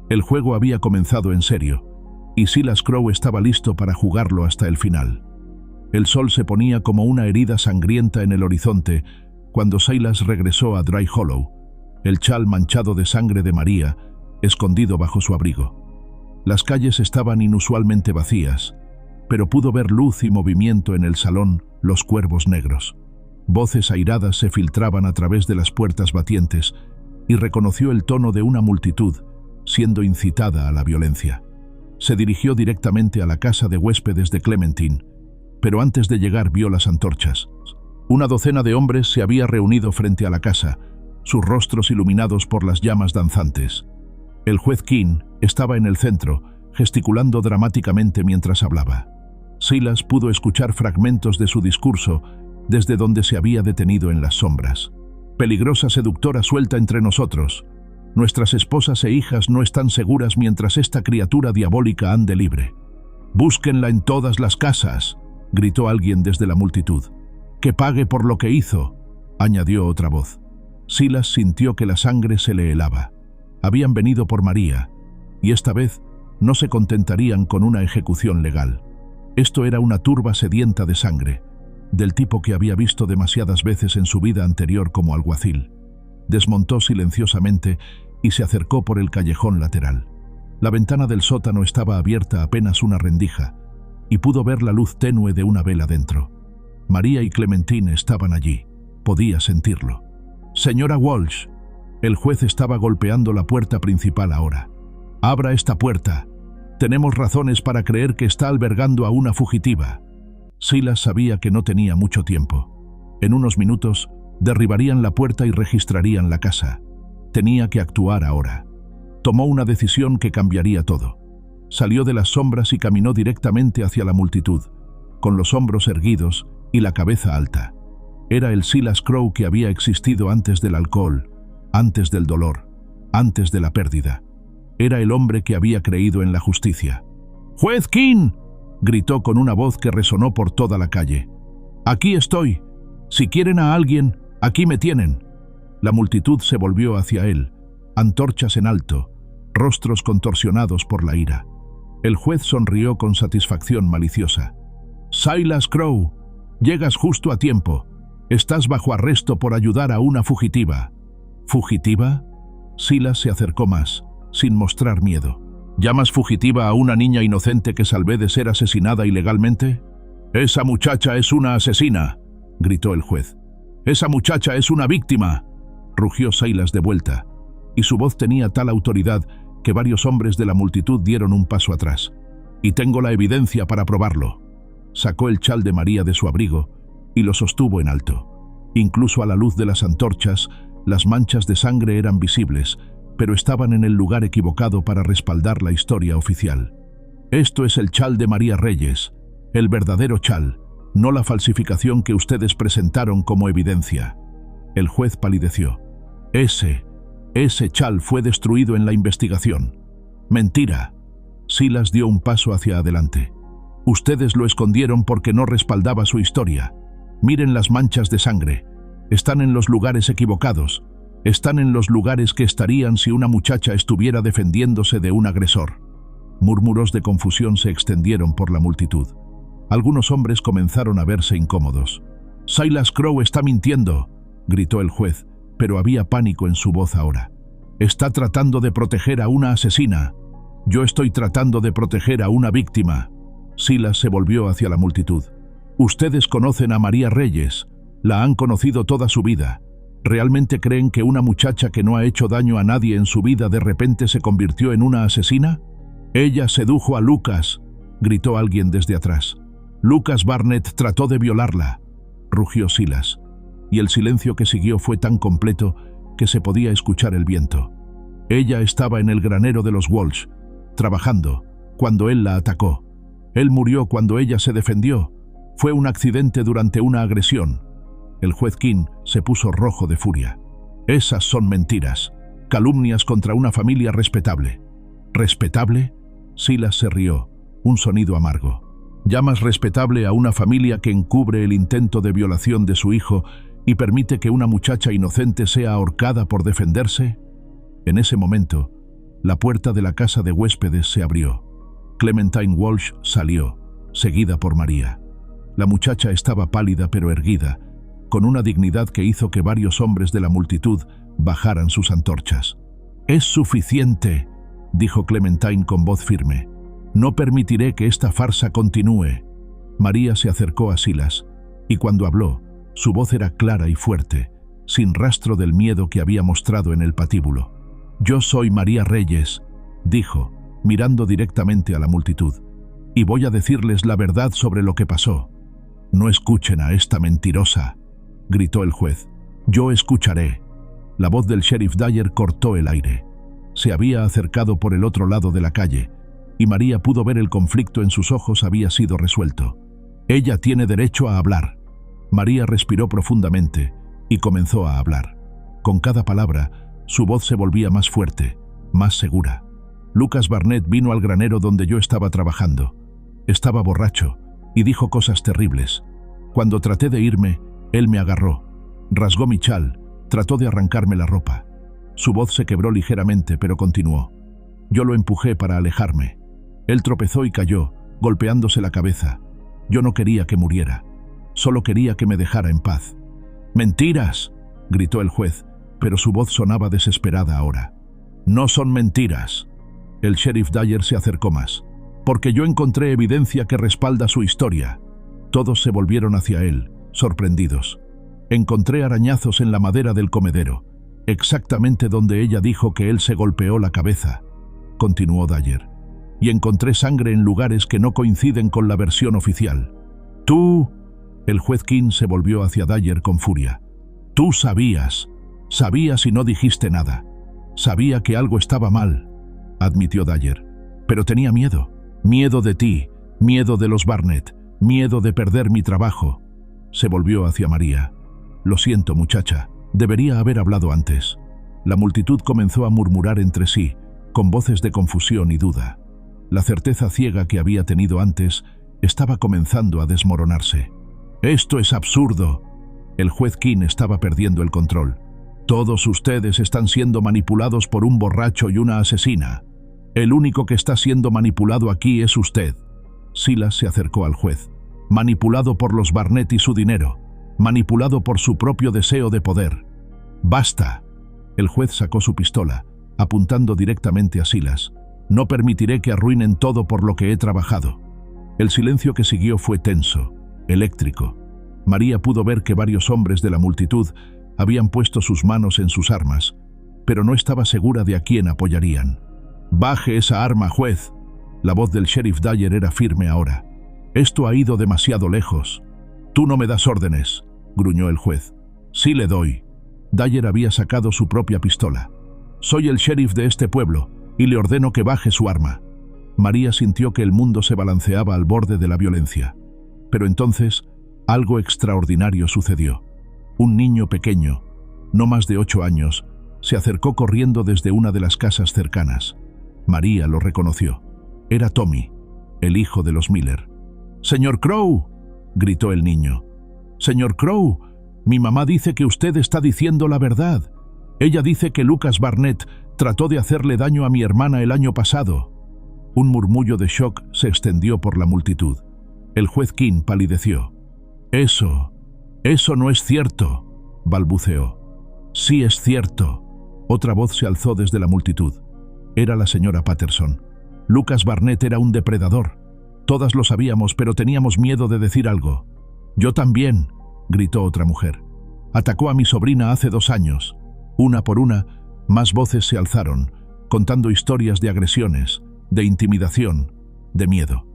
El juego había comenzado en serio, y Silas Crowe estaba listo para jugarlo hasta el final. El sol se ponía como una herida sangrienta en el horizonte cuando Silas regresó a Dry Hollow, el chal manchado de sangre de María, escondido bajo su abrigo. Las calles estaban inusualmente vacías, pero pudo ver luz y movimiento en el salón, los cuervos negros. Voces airadas se filtraban a través de las puertas batientes y reconoció el tono de una multitud siendo incitada a la violencia. Se dirigió directamente a la casa de huéspedes de Clementine, pero antes de llegar vio las antorchas. Una docena de hombres se había reunido frente a la casa, sus rostros iluminados por las llamas danzantes. El juez King estaba en el centro, gesticulando dramáticamente mientras hablaba. Silas pudo escuchar fragmentos de su discurso desde donde se había detenido en las sombras. «Peligrosa seductora suelta entre nosotros. Nuestras esposas e hijas no están seguras mientras esta criatura diabólica ande libre. Búsquenla en todas las casas», gritó alguien desde la multitud. «Que pague por lo que hizo», añadió otra voz. Silas sintió que la sangre se le helaba. Habían venido por María, y esta vez no se contentarían con una ejecución legal. Esto era una turba sedienta de sangre, del tipo que había visto demasiadas veces en su vida anterior como alguacil. Desmontó silenciosamente y se acercó por el callejón lateral. La ventana del sótano estaba abierta apenas una rendija, y pudo ver la luz tenue de una vela dentro. María y Clementine estaban allí. Podía sentirlo. «Señora Walsh». El juez estaba golpeando la puerta principal ahora. «Abra esta puerta. Tenemos razones para creer que está albergando a una fugitiva». Silas sabía que no tenía mucho tiempo. En unos minutos derribarían la puerta y registrarían la casa. Tenía que actuar ahora. Tomó una decisión que cambiaría todo. Salió de las sombras y caminó directamente hacia la multitud, con los hombros erguidos y la cabeza alta. Era el Silas Crowe que había existido antes del alcohol, antes del dolor, antes de la pérdida. Era el hombre que había creído en la justicia. «¡Juez King!», gritó con una voz que resonó por toda la calle. «Aquí estoy. Si quieren a alguien, aquí me tienen». La multitud se volvió hacia él, antorchas en alto, rostros contorsionados por la ira. El juez sonrió con satisfacción maliciosa. «Silas Crowe, llegas justo a tiempo. Estás bajo arresto por ayudar a una fugitiva». «¿Fugitiva?». Silas se acercó más, sin mostrar miedo. «¿Llamas fugitiva a una niña inocente que salvé de ser asesinada ilegalmente?». «Esa muchacha es una asesina», gritó el juez. «Esa muchacha es una víctima», rugió Silas de vuelta, y su voz tenía tal autoridad que varios hombres de la multitud dieron un paso atrás. «Y tengo la evidencia para probarlo». Sacó el chal de María de su abrigo y lo sostuvo en alto. Incluso a la luz de las antorchas, las manchas de sangre eran visibles, pero estaban en el lugar equivocado para respaldar la historia oficial. «Esto es el chal de María Reyes, el verdadero chal, no la falsificación que ustedes presentaron como evidencia». El juez palideció. Ese chal fue destruido en la investigación». «Mentira». Silas dio un paso hacia adelante. «Ustedes lo escondieron porque no respaldaba su historia. Miren las manchas de sangre. Están en los lugares equivocados. Están en los lugares que estarían si una muchacha estuviera defendiéndose de un agresor». Murmuros de confusión se extendieron por la multitud. Algunos hombres comenzaron a verse incómodos. «Silas Crowe está mintiendo», gritó el juez, pero había pánico en su voz ahora. «Está tratando de proteger a una asesina. Yo estoy tratando de proteger a una víctima». Silas se volvió hacia la multitud. «Ustedes conocen a María Reyes. La han conocido toda su vida. ¿Realmente creen que una muchacha que no ha hecho daño a nadie en su vida de repente se convirtió en una asesina? Ella sedujo a Lucas», gritó alguien desde atrás. «Lucas Barnett trató de violarla», rugió Silas. Y el silencio que siguió fue tan completo que se podía escuchar el viento. «Ella estaba en el granero de los Walsh, trabajando, cuando él la atacó. Él murió cuando ella se defendió. Fue un accidente durante una agresión». El juez King se puso rojo de furia. «Esas son mentiras, calumnias contra una familia respetable». «¿Respetable?». Silas se rió, un sonido amargo. «¿Llamas respetable a una familia que encubre el intento de violación de su hijo y permite que una muchacha inocente sea ahorcada por defenderse?». En ese momento, la puerta de la casa de huéspedes se abrió. Clementine Walsh salió, seguida por María. La muchacha estaba pálida pero erguida, con una dignidad que hizo que varios hombres de la multitud bajaran sus antorchas. «Es suficiente», dijo Clementine con voz firme. «No permitiré que esta farsa continúe». María se acercó a Silas, y cuando habló, su voz era clara y fuerte, sin rastro del miedo que había mostrado en el patíbulo. «Yo soy María Reyes», dijo, mirando directamente a la multitud, «y voy a decirles la verdad sobre lo que pasó». «No escuchen a esta mentirosa», gritó el juez. «Yo escucharé». La voz del sheriff Dyer cortó el aire. Se había acercado por el otro lado de la calle, y María pudo ver el conflicto en sus ojos había sido resuelto. «Ella tiene derecho a hablar». María respiró profundamente y comenzó a hablar. Con cada palabra, su voz se volvía más fuerte, más segura. «Lucas Barnett vino al granero donde yo estaba trabajando. Estaba borracho y dijo cosas terribles. Cuando traté de irme, él me agarró, rasgó mi chal, trató de arrancarme la ropa». Su voz se quebró ligeramente, pero continuó. «Yo lo empujé para alejarme. Él tropezó y cayó, golpeándose la cabeza. Yo no quería que muriera. Solo quería que me dejara en paz». «¡Mentiras!», gritó el juez, pero su voz sonaba desesperada ahora. «No son mentiras». El sheriff Dyer se acercó más. «Porque yo encontré evidencia que respalda su historia». Todos se volvieron hacia él, sorprendidos. «Encontré arañazos en la madera del comedero, exactamente donde ella dijo que él se golpeó la cabeza», continuó Dyer. «Y encontré sangre en lugares que no coinciden con la versión oficial». «Tú...» El juez King se volvió hacia Dyer con furia. «Tú sabías y no dijiste nada. Sabía que algo estaba mal», admitió Dyer. «Pero tenía miedo. Miedo de ti, miedo de los Barnett, miedo de perder mi trabajo». Se volvió hacia María. «Lo siento, muchacha. Debería haber hablado antes». La multitud comenzó a murmurar entre sí, con voces de confusión y duda. La certeza ciega que había tenido antes estaba comenzando a desmoronarse. «Esto es absurdo». El juez King estaba perdiendo el control. «Todos ustedes están siendo manipulados por un borracho y una asesina. El único que está siendo manipulado aquí es usted». Silas se acercó al juez. «Manipulado por los Barnett y su dinero. Manipulado por su propio deseo de poder». «Basta». El juez sacó su pistola, apuntando directamente a Silas. «No permitiré que arruinen todo por lo que he trabajado». El silencio que siguió fue tenso, eléctrico. María pudo ver que varios hombres de la multitud habían puesto sus manos en sus armas, pero no estaba segura de a quién apoyarían. «Baje esa arma, juez». La voz del sheriff Dyer era firme ahora. «Esto ha ido demasiado lejos». «Tú no me das órdenes», gruñó el juez. «Sí le doy». Dyer había sacado su propia pistola. «Soy el sheriff de este pueblo y le ordeno que baje su arma». María sintió que el mundo se balanceaba al borde de la violencia. Pero entonces, algo extraordinario sucedió. Un niño pequeño, no más de 8 años, se acercó corriendo desde una de las casas cercanas. María lo reconoció. Era Tommy, el hijo de los Miller. «¡Señor Crow!», gritó el niño. «Señor Crow, mi mamá dice que usted está diciendo la verdad. Ella dice que Lucas Barnett trató de hacerle daño a mi hermana el año pasado». Un murmullo de shock se extendió por la multitud. El juez King palideció. Eso no es cierto», balbuceó. «Sí es cierto». Otra voz se alzó desde la multitud. Era la señora Patterson. «Lucas Barnett era un depredador. Todas lo sabíamos, pero teníamos miedo de decir algo». «Yo también», gritó otra mujer. «Atacó a mi sobrina hace 2 años». Una por una, más voces se alzaron, contando historias de agresiones, de intimidación, de miedo.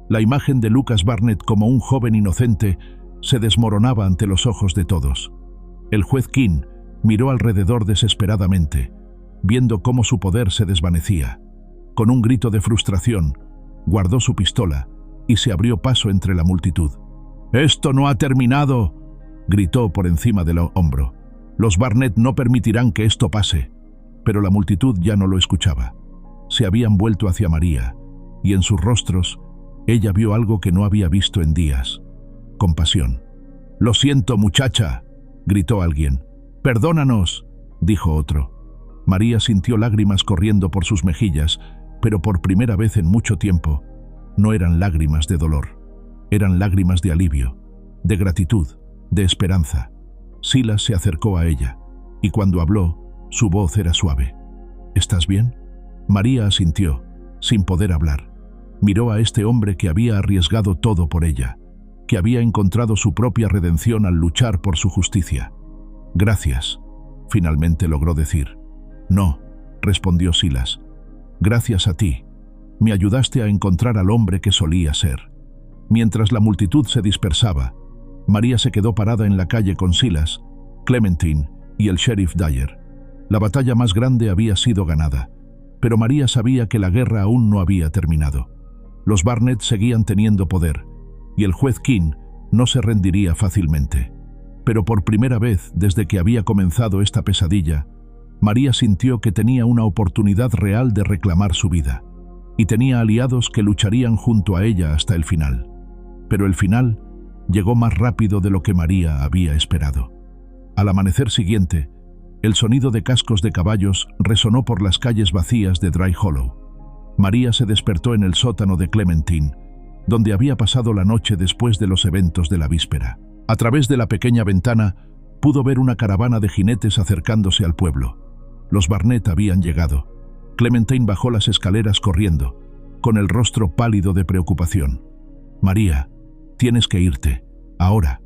La imagen de Lucas Barnett como un joven inocente se desmoronaba ante los ojos de todos. El juez King miró alrededor desesperadamente, viendo cómo su poder se desvanecía. Con un grito de frustración, guardó su pistola y se abrió paso entre la multitud. «¡Esto no ha terminado!», gritó por encima del hombro. «Los Barnett no permitirán que esto pase». Pero la multitud ya no lo escuchaba. Se habían vuelto hacia María, y en sus rostros ella vio algo que no había visto en días: compasión. «Lo siento, muchacha», gritó alguien. «Perdónanos», dijo otro. María sintió lágrimas corriendo por sus mejillas, pero por primera vez en mucho tiempo no eran lágrimas de dolor. Eran lágrimas de alivio, de gratitud, de esperanza. Silas se acercó a ella, y cuando habló, su voz era suave. «¿Estás bien?». María asintió, sin poder hablar. Miró a este hombre que había arriesgado todo por ella, que había encontrado su propia redención al luchar por su justicia. «Gracias», finalmente logró decir. «No», respondió Silas. «Gracias a ti. Me ayudaste a encontrar al hombre que solía ser». Mientras la multitud se dispersaba, María se quedó parada en la calle con Silas, Clementine y el sheriff Dyer. La batalla más grande había sido ganada, pero María sabía que la guerra aún no había terminado. Los Barnett seguían teniendo poder, y el juez King no se rendiría fácilmente. Pero por primera vez desde que había comenzado esta pesadilla, María sintió que tenía una oportunidad real de reclamar su vida, y tenía aliados que lucharían junto a ella hasta el final. Pero el final llegó más rápido de lo que María había esperado. Al amanecer siguiente, el sonido de cascos de caballos resonó por las calles vacías de Dry Hollow. María se despertó en el sótano de Clementine, donde había pasado la noche después de los eventos de la víspera. A través de la pequeña ventana, pudo ver una caravana de jinetes acercándose al pueblo. Los Barnett habían llegado. Clementine bajó las escaleras corriendo, con el rostro pálido de preocupación. «María, tienes que irte. Ahora.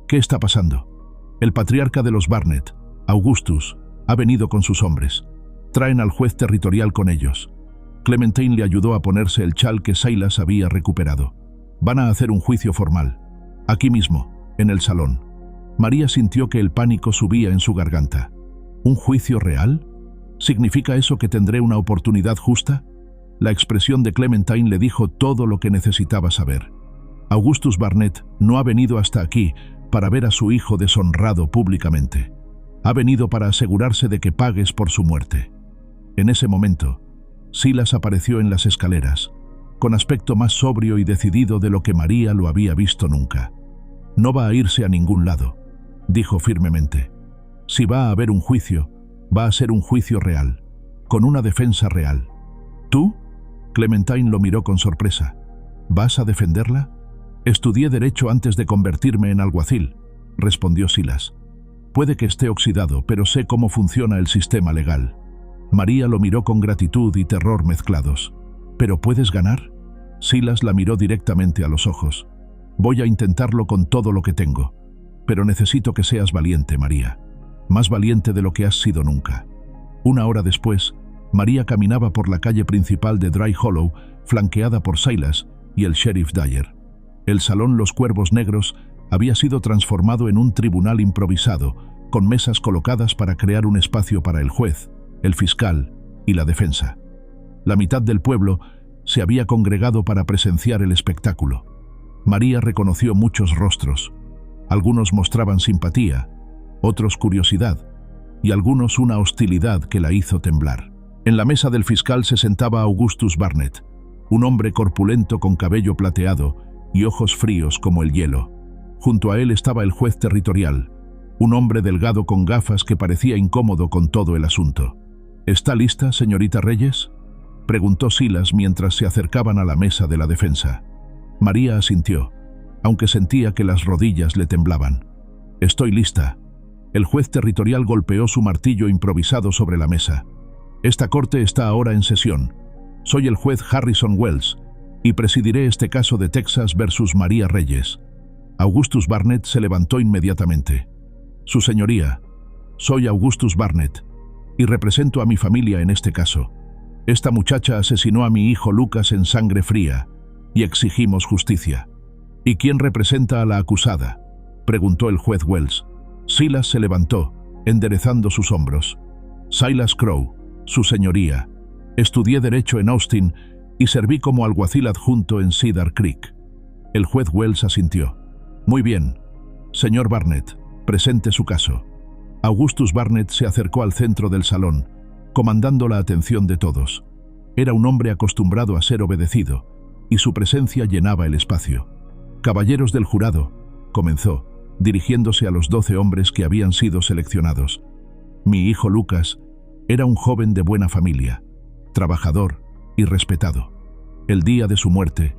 ¿Qué está pasando?» «El patriarca de los Barnett, Augustus, ha venido con sus hombres. Traen al juez territorial con ellos». Clementine le ayudó a ponerse el chal que Silas había recuperado. «Van a hacer un juicio formal. Aquí mismo, en el salón». María sintió que el pánico subía en su garganta. ¿Un juicio real? ¿Significa eso que tendré una oportunidad justa? La expresión de Clementine le dijo todo lo que necesitaba saber. Augustus Barnett no ha venido hasta aquí para ver a su hijo deshonrado públicamente. Ha venido para asegurarse de que pagues por su muerte. En ese momento, Silas apareció en las escaleras, con aspecto más sobrio y decidido de lo que María lo había visto nunca. «No va a irse a ningún lado», dijo firmemente. «Si va a haber un juicio, va a ser un juicio real, con una defensa real». «¿Tú?» Clementine lo miró con sorpresa. «¿Vas a defenderla?» «Estudié Derecho antes de convertirme en alguacil», respondió Silas. «Puede que esté oxidado, pero sé cómo funciona el sistema legal». María lo miró con gratitud y terror mezclados. «¿Pero puedes ganar?» Silas la miró directamente a los ojos. «Voy a intentarlo con todo lo que tengo. Pero necesito que seas valiente, María. Más valiente de lo que has sido nunca». Una hora después, María caminaba por la calle principal de Dry Hollow, flanqueada por Silas y el sheriff Dyer. El salón Los Cuervos Negros había sido transformado en un tribunal improvisado, con mesas colocadas para crear un espacio para el juez, el fiscal y la defensa. La mitad del pueblo se había congregado para presenciar el espectáculo. María reconoció muchos rostros. Algunos mostraban simpatía, otros curiosidad, y algunos una hostilidad que la hizo temblar. En la mesa del fiscal se sentaba Augustus Barnett, un hombre corpulento con cabello plateado y ojos fríos como el hielo. Junto a él estaba el juez territorial, un hombre delgado con gafas que parecía incómodo con todo el asunto. «¿Está lista, señorita Reyes?», preguntó Silas mientras se acercaban a la mesa de la defensa. María asintió, aunque sentía que las rodillas le temblaban. «Estoy lista». El juez territorial golpeó su martillo improvisado sobre la mesa. «Esta corte está ahora en sesión. Soy el juez Harrison Wells y presidiré este caso de Texas versus María Reyes». Augustus Barnett se levantó inmediatamente. «Su señoría, soy Augustus Barnett y represento a mi familia en este caso. Esta muchacha asesinó a mi hijo Lucas en sangre fría y exigimos justicia». «¿Y quién representa a la acusada?», preguntó el juez Wells. Silas se levantó, enderezando sus hombros. «Silas Crow, su señoría. Estudié Derecho en Austin y serví como alguacil adjunto en Cedar Creek». El juez Wells asintió. «Muy bien. Señor Barnett, presente su caso». Augustus Barnett se acercó al centro del salón, comandando la atención de todos. Era un hombre acostumbrado a ser obedecido, y su presencia llenaba el espacio. «Caballeros del jurado», comenzó, dirigiéndose a los 12 hombres que habían sido seleccionados. «Mi hijo Lucas era un joven de buena familia, trabajador y respetado. El día de su muerte,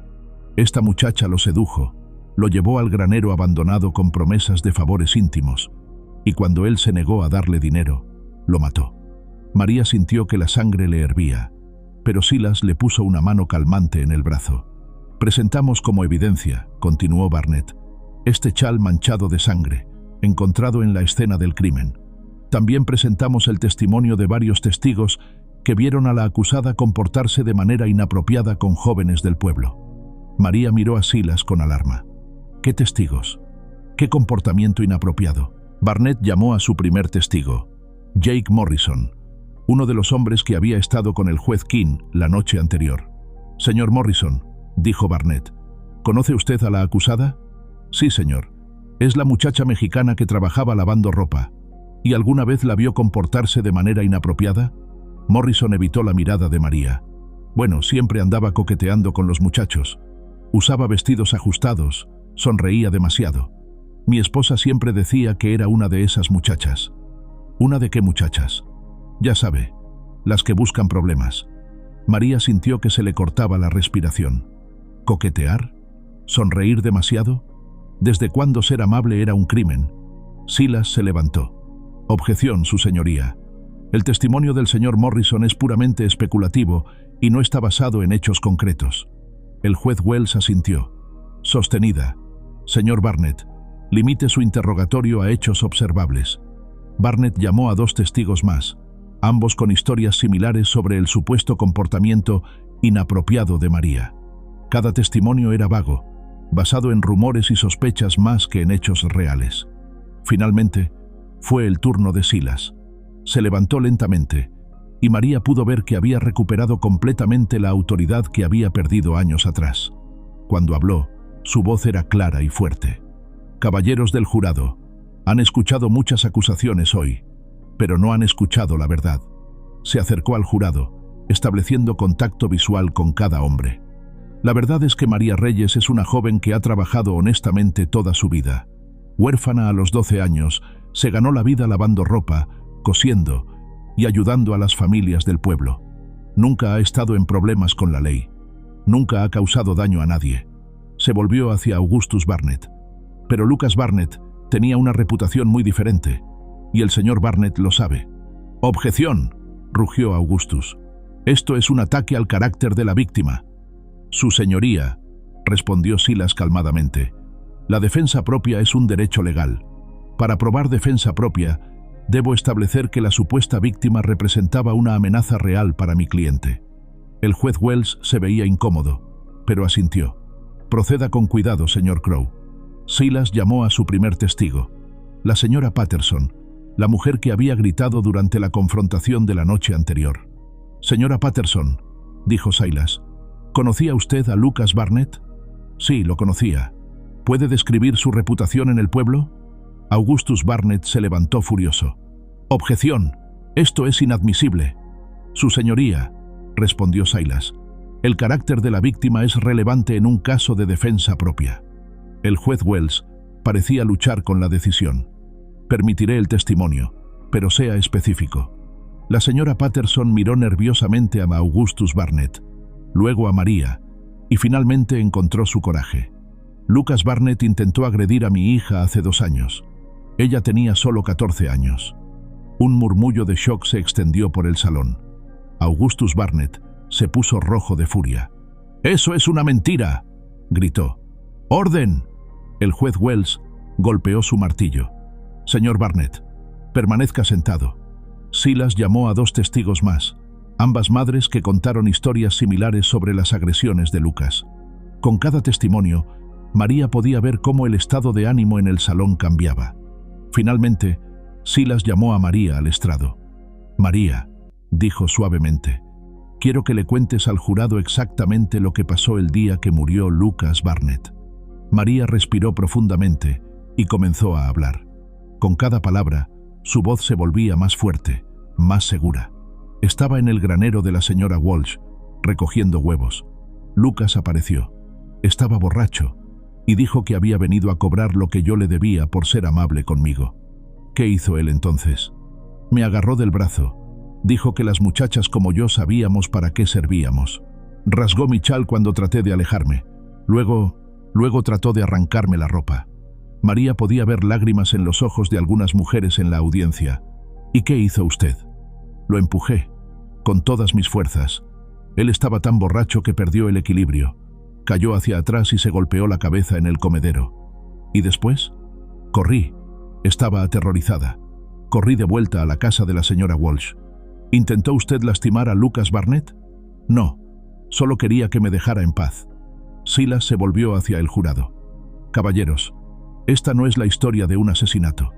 esta muchacha lo sedujo, lo llevó al granero abandonado con promesas de favores íntimos, y cuando él se negó a darle dinero, lo mató». María sintió que la sangre le hervía, pero Silas le puso una mano calmante en el brazo. «Presentamos como evidencia», continuó Barnett, «este chal manchado de sangre, encontrado en la escena del crimen. También presentamos el testimonio de varios testigos que vieron a la acusada comportarse de manera inapropiada con jóvenes del pueblo». María miró a Silas con alarma. «¿Qué testigos? ¿Qué comportamiento inapropiado?». Barnett llamó a su primer testigo, Jake Morrison, uno de los hombres que había estado con el juez King la noche anterior. «Señor Morrison», dijo Barnett, «¿conoce usted a la acusada?». «Sí, señor. Es la muchacha mexicana que trabajaba lavando ropa. ¿Y alguna vez la vio comportarse de manera inapropiada?». Morrison evitó la mirada de María. «Bueno, siempre andaba coqueteando con los muchachos. Usaba vestidos ajustados, sonreía demasiado. Mi esposa siempre decía que era una de esas muchachas». «¿Una de qué muchachas?». «Ya sabe, las que buscan problemas». María sintió que se le cortaba la respiración. ¿Coquetear? ¿Sonreír demasiado? ¿Desde cuándo ser amable era un crimen? Silas se levantó. «Objeción, su señoría. El testimonio del señor Morrison es puramente especulativo y no está basado en hechos concretos. El juez Wells asintió. Sostenida. Señor Barnett, limite su interrogatorio a hechos observables. Barnett llamó a 2 testigos más, ambos con historias similares sobre el supuesto comportamiento inapropiado de María. Cada testimonio era vago, basado en rumores y sospechas más que en hechos reales. Finalmente, fue el turno de Silas. Se levantó lentamente, y María pudo ver que había recuperado completamente la autoridad que había perdido años atrás. Cuando habló, su voz era clara y fuerte. Caballeros del jurado, han escuchado muchas acusaciones hoy, pero no han escuchado la verdad. Se acercó al jurado, estableciendo contacto visual con cada hombre. La verdad es que María Reyes es una joven que ha trabajado honestamente toda su vida. Huérfana a los 12 años, se ganó la vida lavando ropa, cosiendo y ayudando a las familias del pueblo. Nunca ha estado en problemas con la ley. Nunca ha causado daño a nadie. Se volvió hacia Augustus Barnett. Pero Lucas Barnett tenía una reputación muy diferente, y el señor Barnett lo sabe. «¡Objeción!», rugió Augustus. «Esto es un ataque al carácter de la víctima». «Su señoría», respondió Silas calmadamente, «la defensa propia es un derecho legal. Para probar defensa propia, debo establecer que la supuesta víctima representaba una amenaza real para mi cliente». El juez Wells se veía incómodo, pero asintió. «Proceda con cuidado, señor Crowe». Silas llamó a su primer testigo, la señora Patterson, la mujer que había gritado durante la confrontación de la noche anterior. «Señora Patterson», dijo Silas, «¿conocía usted a Lucas Barnett?» «Sí, lo conocía. ¿Puede describir su reputación en el pueblo?» Augustus Barnett se levantó furioso. «¡Objeción! Esto es inadmisible». «Su señoría», respondió Silas, «el carácter de la víctima es relevante en un caso de defensa propia». El juez Wells parecía luchar con la decisión. «Permitiré el testimonio, pero sea específico». La señora Patterson miró nerviosamente a Augustus Barnett, luego a María, y finalmente encontró su coraje. «Lucas Barnett intentó agredir a mi hija hace 2 años. Ella tenía solo 14 años». Un murmullo de shock se extendió por el salón. Augustus Barnett se puso rojo de furia. «¡Eso es una mentira!», gritó. «¡Orden!». El juez Wells golpeó su martillo. «Señor Barnett, permanezca sentado». Silas llamó a 2 testigos más, ambas madres que contaron historias similares sobre las agresiones de Lucas. Con cada testimonio, María podía ver cómo el estado de ánimo en el salón cambiaba. Finalmente, Silas llamó a María al estrado. «María», dijo suavemente, «quiero que le cuentes al jurado exactamente lo que pasó el día que murió Lucas Barnett». María respiró profundamente y comenzó a hablar. Con cada palabra, su voz se volvía más fuerte, más segura. Estaba en el granero de la señora Walsh, recogiendo huevos. Lucas apareció. Estaba borracho y dijo que había venido a cobrar lo que yo le debía por ser amable conmigo. ¿Qué hizo él entonces? Me agarró del brazo. Dijo que las muchachas como yo sabíamos para qué servíamos. Rasgó mi chal cuando traté de alejarme. Luego trató de arrancarme la ropa. María podía ver lágrimas en los ojos de algunas mujeres en la audiencia. ¿Y qué hizo usted? Lo empujé, con todas mis fuerzas. Él estaba tan borracho que perdió el equilibrio. Cayó hacia atrás y se golpeó la cabeza en el comedero. ¿Y después? Corrí. Estaba aterrorizada. Corrí de vuelta a la casa de la señora Walsh. ¿Intentó usted lastimar a Lucas Barnett? No, solo quería que me dejara en paz. Silas se volvió hacia el jurado. Caballeros, esta no es la historia de un asesinato.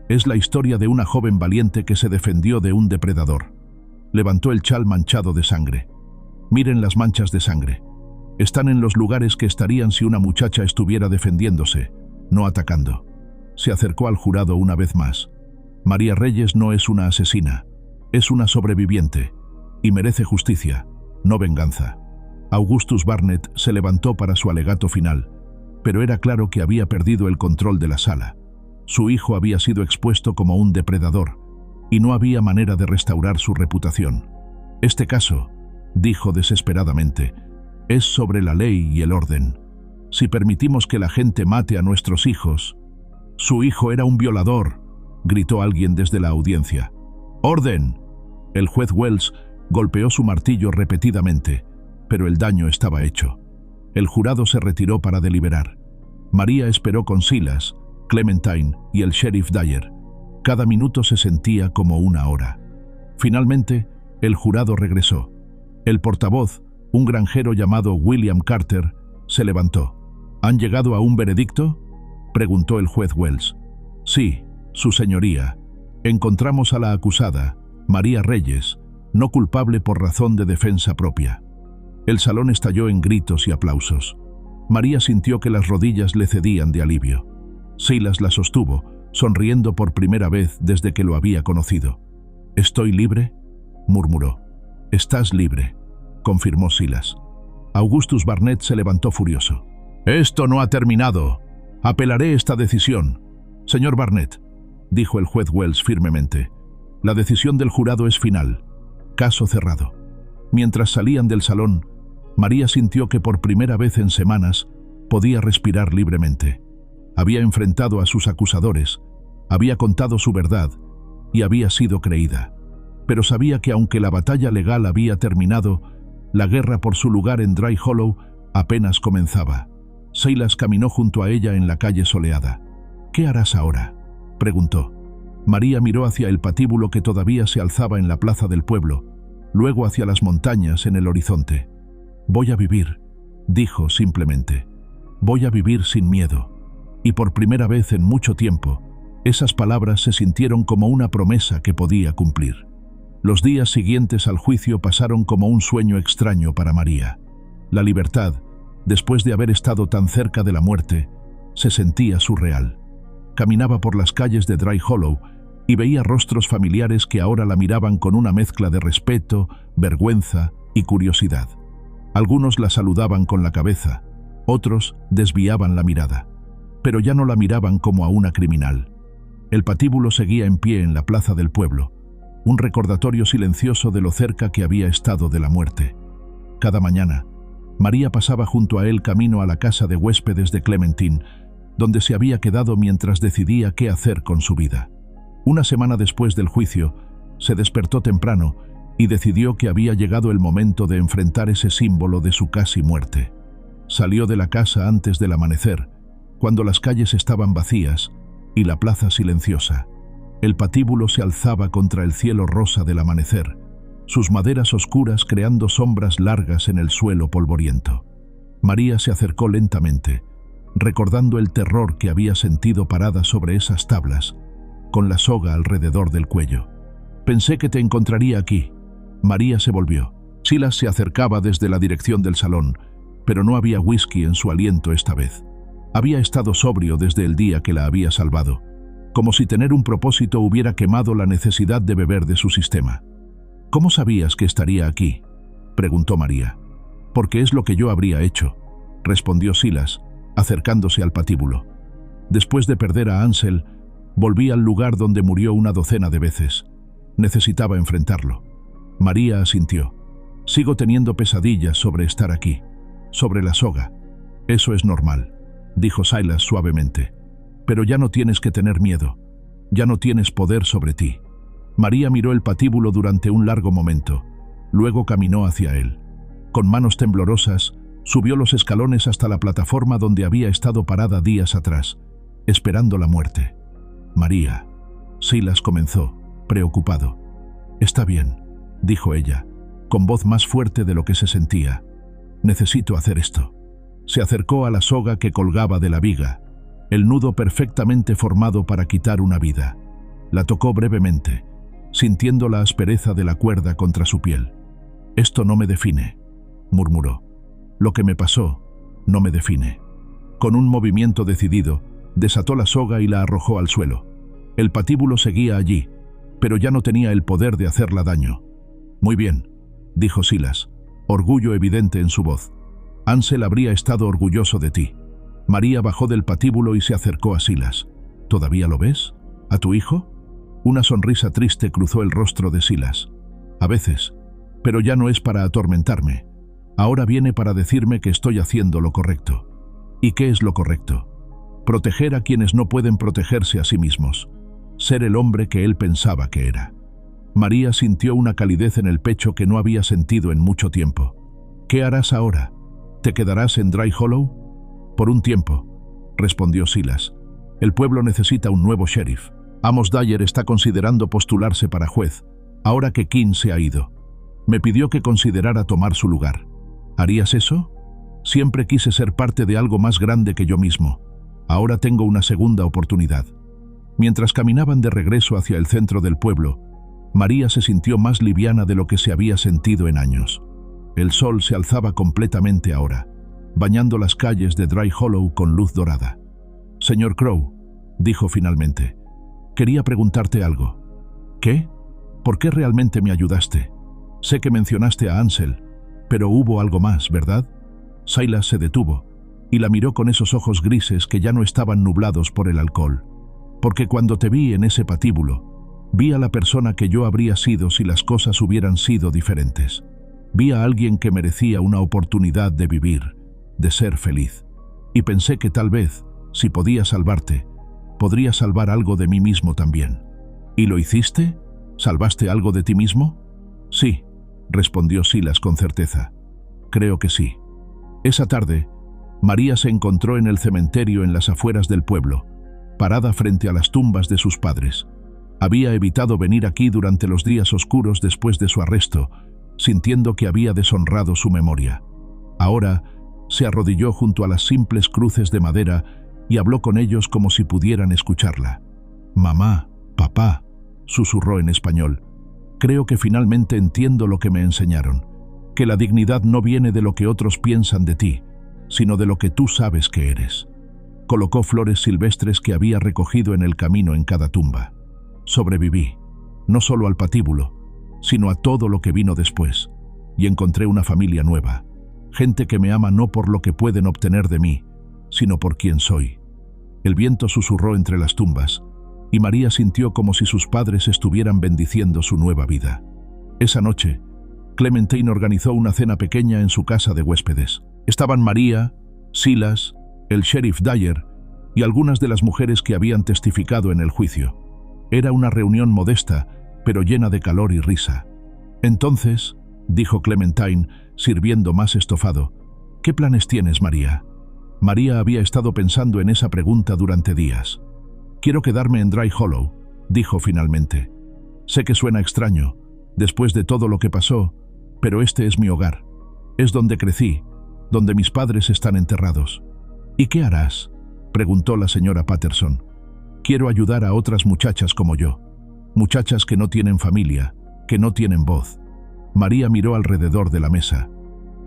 Es la historia de una joven valiente que se defendió de un depredador. Levantó el chal manchado de sangre. Miren las manchas de sangre. Están en los lugares que estarían si una muchacha estuviera defendiéndose, no atacando. Se acercó al jurado una vez más. María Reyes no es una asesina, es una sobreviviente, y merece justicia, no venganza. Augustus Barnett se levantó para su alegato final, pero era claro que había perdido el control de la sala. Su hijo había sido expuesto como un depredador, y no había manera de restaurar su reputación. Este caso, dijo desesperadamente, es sobre la ley y el orden. Si permitimos que la gente mate a nuestros hijos... Su hijo era un violador, gritó alguien desde la audiencia. ¡Orden!, El juez Wells golpeó su martillo repetidamente, pero el daño estaba hecho. El jurado se retiró para deliberar. María esperó con Silas, Clementine y el sheriff Dyer. Cada minuto se sentía como una hora. Finalmente, el jurado regresó. El portavoz, un granjero llamado William Carter, se levantó. ¿Han llegado a un veredicto?, preguntó el juez Wells. Sí, su señoría. Encontramos a la acusada, María Reyes, no culpable por razón de defensa propia. El salón estalló en gritos y aplausos. María sintió que las rodillas le cedían de alivio. Silas la sostuvo, sonriendo por primera vez desde que lo había conocido. «¿Estoy libre?», murmuró. «Estás libre», confirmó Silas. Augustus Barnett se levantó furioso. «Esto no ha terminado. Apelaré esta decisión». «Señor Barnett», dijo el juez Wells firmemente, «la decisión del jurado es final. Caso cerrado». Mientras salían del salón, María sintió que por primera vez en semanas podía respirar libremente. Había enfrentado a sus acusadores, había contado su verdad y había sido creída. Pero sabía que aunque la batalla legal había terminado, la guerra por su lugar en Dry Hollow apenas comenzaba. Silas caminó junto a ella en la calle soleada. «¿Qué harás ahora?», preguntó. María miró hacia el patíbulo que todavía se alzaba en la plaza del pueblo, luego hacia las montañas en el horizonte. «Voy a vivir», dijo simplemente. «Voy a vivir sin miedo». Y por primera vez en mucho tiempo, esas palabras se sintieron como una promesa que podía cumplir. Los días siguientes al juicio pasaron como un sueño extraño para María. La libertad, después de haber estado tan cerca de la muerte, se sentía surreal. Caminaba por las calles de Dry Hollow y veía rostros familiares que ahora la miraban con una mezcla de respeto, vergüenza y curiosidad. Algunos la saludaban con la cabeza, otros desviaban la mirada, pero ya no la miraban como a una criminal. El patíbulo seguía en pie en la plaza del pueblo, un recordatorio silencioso de lo cerca que había estado de la muerte. Cada mañana, María pasaba junto a él camino a la casa de huéspedes de Clementine, donde se había quedado mientras decidía qué hacer con su vida. Una semana después del juicio, se despertó temprano y decidió que había llegado el momento de enfrentar ese símbolo de su casi muerte. Salió de la casa antes del amanecer, cuando las calles estaban vacías y la plaza silenciosa. El patíbulo se alzaba contra el cielo rosa del amanecer, sus maderas oscuras creando sombras largas en el suelo polvoriento. María se acercó lentamente, recordando el terror que había sentido parada sobre esas tablas, con la soga alrededor del cuello. «Pensé que te encontraría aquí». María se volvió. Silas se acercaba desde la dirección del salón, pero no había whisky en su aliento esta vez. Había estado sobrio desde el día que la había salvado, como si tener un propósito hubiera quemado la necesidad de beber de su sistema. «¿Cómo sabías que estaría aquí?», preguntó María. «Porque es lo que yo habría hecho», respondió Silas, acercándose al patíbulo. «Después de perder a Ansel, volví al lugar donde murió una docena de veces. Necesitaba enfrentarlo». María asintió. «Sigo teniendo pesadillas sobre estar aquí, sobre la soga. Eso es normal», dijo Silas suavemente. «Pero ya no tienes que tener miedo. Ya no tienes poder sobre ti». María miró el patíbulo durante un largo momento. Luego caminó hacia él. Con manos temblorosas, subió los escalones hasta la plataforma donde había estado parada días atrás, esperando la muerte. «María», Silas comenzó, preocupado. «Está bien», dijo ella, con voz más fuerte de lo que se sentía. «Necesito hacer esto». Se acercó a la soga que colgaba de la viga, el nudo perfectamente formado para quitar una vida. La tocó brevemente, sintiendo la aspereza de la cuerda contra su piel. «Esto no me define», murmuró. «Lo que me pasó no me define». Con un movimiento decidido, desató la soga y la arrojó al suelo. El patíbulo seguía allí, pero ya no tenía el poder de hacerla daño. «Muy bien», dijo Silas, orgullo evidente en su voz. «Ansel habría estado orgulloso de ti». María bajó del patíbulo y se acercó a Silas. «¿Todavía lo ves? ¿A tu hijo?». Una sonrisa triste cruzó el rostro de Silas. «A veces, pero ya no es para atormentarme. Ahora viene para decirme que estoy haciendo lo correcto». «¿Y qué es lo correcto?». «Proteger a quienes no pueden protegerse a sí mismos. Ser el hombre que él pensaba que era». María sintió una calidez en el pecho que no había sentido en mucho tiempo. «¿Qué harás ahora? ¿Te quedarás en Dry Hollow?» «Por un tiempo», respondió Silas. «El pueblo necesita un nuevo sheriff. Amos Dyer está considerando postularse para juez, ahora que King se ha ido. Me pidió que considerara tomar su lugar. ¿Harías eso? Siempre quise ser parte de algo más grande que yo mismo. Ahora tengo una segunda oportunidad». Mientras caminaban de regreso hacia el centro del pueblo, María se sintió más liviana de lo que se había sentido en años. El sol se alzaba completamente ahora, bañando las calles de Dry Hollow con luz dorada. «Señor Crow», dijo finalmente, «quería preguntarte algo». «¿Qué? ¿Por qué realmente me ayudaste? Sé que mencionaste a Ansel, pero hubo algo más, ¿verdad?» Silas se detuvo y la miró con esos ojos grises que ya no estaban nublados por el alcohol. «Porque cuando te vi en ese patíbulo, vi a la persona que yo habría sido si las cosas hubieran sido diferentes. Vi a alguien que merecía una oportunidad de vivir, de ser feliz. Y pensé que tal vez, si podía salvarte, podría salvar algo de mí mismo también». «¿Y lo hiciste? ¿Salvaste algo de ti mismo?» «Sí», respondió Silas con certeza. «Creo que sí». Esa tarde, María se encontró en el cementerio en las afueras del pueblo, parada frente a las tumbas de sus padres. Había evitado venir aquí durante los días oscuros después de su arresto, sintiendo que había deshonrado su memoria. Ahora, se arrodilló junto a las simples cruces de madera y habló con ellos como si pudieran escucharla. «Mamá, papá», susurró en español, «creo que finalmente entiendo lo que me enseñaron, que la dignidad no viene de lo que otros piensan de ti, sino de lo que tú sabes que eres». Colocó flores silvestres que había recogido en el camino en cada tumba. «Sobreviví, no solo al patíbulo, sino a todo lo que vino después, y encontré una familia nueva, gente que me ama no por lo que pueden obtener de mí, sino por quien soy». El viento susurró entre las tumbas, y María sintió como si sus padres estuvieran bendiciendo su nueva vida. Esa noche, Clementine organizó una cena pequeña en su casa de huéspedes. Estaban María, Silas, el sheriff Dyer y algunas de las mujeres que habían testificado en el juicio. Era una reunión modesta, pero llena de calor y risa. «Entonces», dijo Clementine, sirviendo más estofado, «¿qué planes tienes, María?» María había estado pensando en esa pregunta durante días. «Quiero quedarme en Dry Hollow», dijo finalmente. «Sé que suena extraño, después de todo lo que pasó, pero este es mi hogar. Es donde crecí, donde mis padres están enterrados». «¿Y qué harás?», preguntó la señora Patterson. «Quiero ayudar a otras muchachas como yo, muchachas que no tienen familia, que no tienen voz». María miró alrededor de la mesa.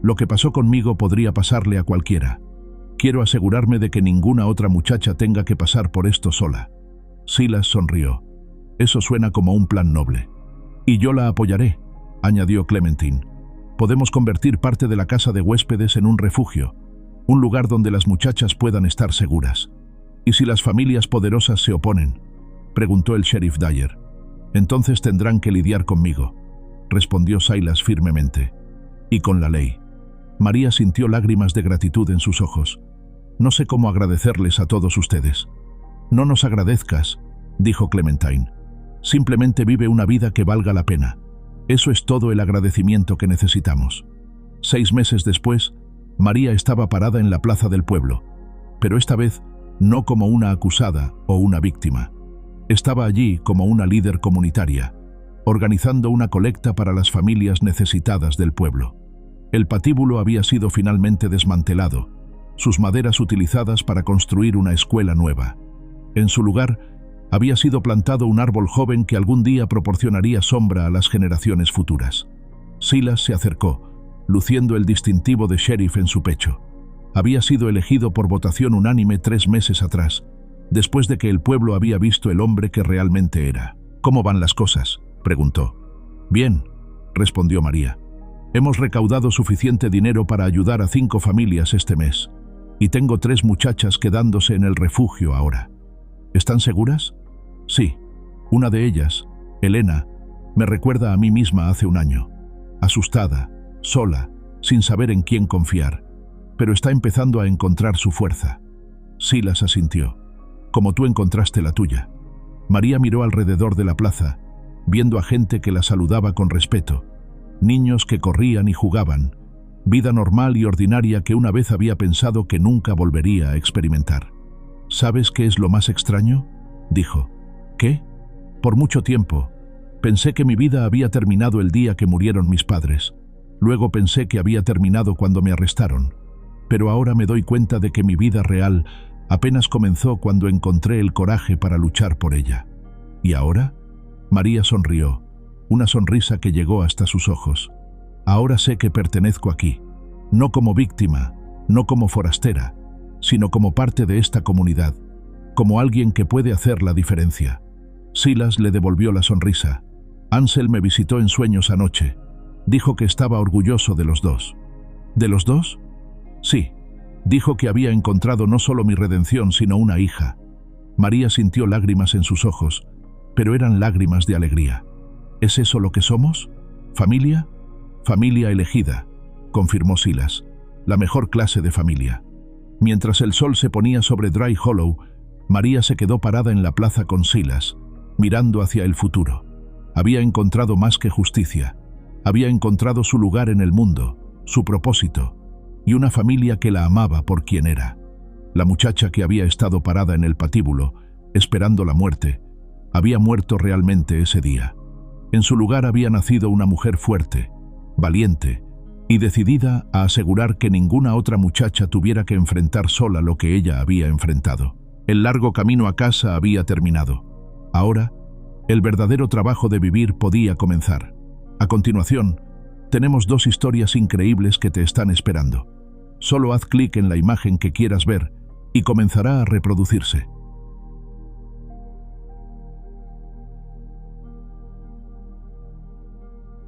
«Lo que pasó conmigo podría pasarle a cualquiera. Quiero asegurarme de que ninguna otra muchacha tenga que pasar por esto sola». Silas sonrió. «Eso suena como un plan noble». «Y yo la apoyaré», añadió Clementine. «Podemos convertir parte de la casa de huéspedes en un refugio, un lugar donde las muchachas puedan estar seguras». «¿Y si las familias poderosas se oponen?», preguntó el sheriff Dyer. «Entonces tendrán que lidiar conmigo», respondió Silas firmemente. «Y con la ley». María sintió lágrimas de gratitud en sus ojos. «No sé cómo agradecerles a todos ustedes». «No nos agradezcas», dijo Clementine. «Simplemente vive una vida que valga la pena. Eso es todo el agradecimiento que necesitamos». 6 meses después, María estaba parada en la plaza del pueblo, pero esta vez no como una acusada o una víctima. Estaba allí como una líder comunitaria, organizando una colecta para las familias necesitadas del pueblo. El patíbulo había sido finalmente desmantelado, sus maderas utilizadas para construir una escuela nueva. En su lugar, había sido plantado un árbol joven que algún día proporcionaría sombra a las generaciones futuras. Silas se acercó, luciendo el distintivo de sheriff en su pecho. Había sido elegido por votación unánime 3 meses atrás, después de que el pueblo había visto el hombre que realmente era. «¿Cómo van las cosas?», preguntó. «Bien», respondió María. «Hemos recaudado suficiente dinero para ayudar a 5 familias este mes, y tengo 3 muchachas quedándose en el refugio ahora». «¿Están seguras?». «Sí. Una de ellas, Elena, me recuerda a mí misma hace un año, asustada, sola, sin saber en quién confiar, pero está empezando a encontrar su fuerza». Silas asintió. «Como tú encontraste la tuya». María miró alrededor de la plaza viendo a gente que la saludaba con respeto, niños que corrían y jugaban, vida normal y ordinaria que una vez había pensado que nunca volvería a experimentar. ¿Sabes qué es lo más extraño?, dijo. ¿Qué? Por mucho tiempo pensé que mi vida había terminado el día que murieron mis padres. Luego pensé que había terminado cuando me arrestaron. Pero ahora me doy cuenta de que mi vida real apenas comenzó cuando encontré el coraje para luchar por ella. ¿Y ahora? María sonrió, una sonrisa que llegó hasta sus ojos. Ahora sé que pertenezco aquí, no como víctima, no como forastera, sino como parte de esta comunidad, como alguien que puede hacer la diferencia. Silas le devolvió la sonrisa. Ansel me visitó en sueños anoche. Dijo que estaba orgulloso de los dos. ¿De los dos? Sí. Dijo que había encontrado no solo mi redención, sino una hija. María sintió lágrimas en sus ojos, pero eran lágrimas de alegría. ¿Es eso lo que somos? ¿Familia? Familia elegida, confirmó Silas. La mejor clase de familia. Mientras el sol se ponía sobre Dry Hollow, María se quedó parada en la plaza con Silas, mirando hacia el futuro. Había encontrado más que justicia. Había encontrado su lugar en el mundo, su propósito, y una familia que la amaba por quien era. La muchacha que había estado parada en el patíbulo, esperando la muerte, había muerto realmente ese día. En su lugar había nacido una mujer fuerte, valiente y decidida a asegurar que ninguna otra muchacha tuviera que enfrentar sola lo que ella había enfrentado. El largo camino a casa había terminado. Ahora, el verdadero trabajo de vivir podía comenzar. A continuación, tenemos dos historias increíbles que te están esperando. Solo haz clic en la imagen que quieras ver y comenzará a reproducirse.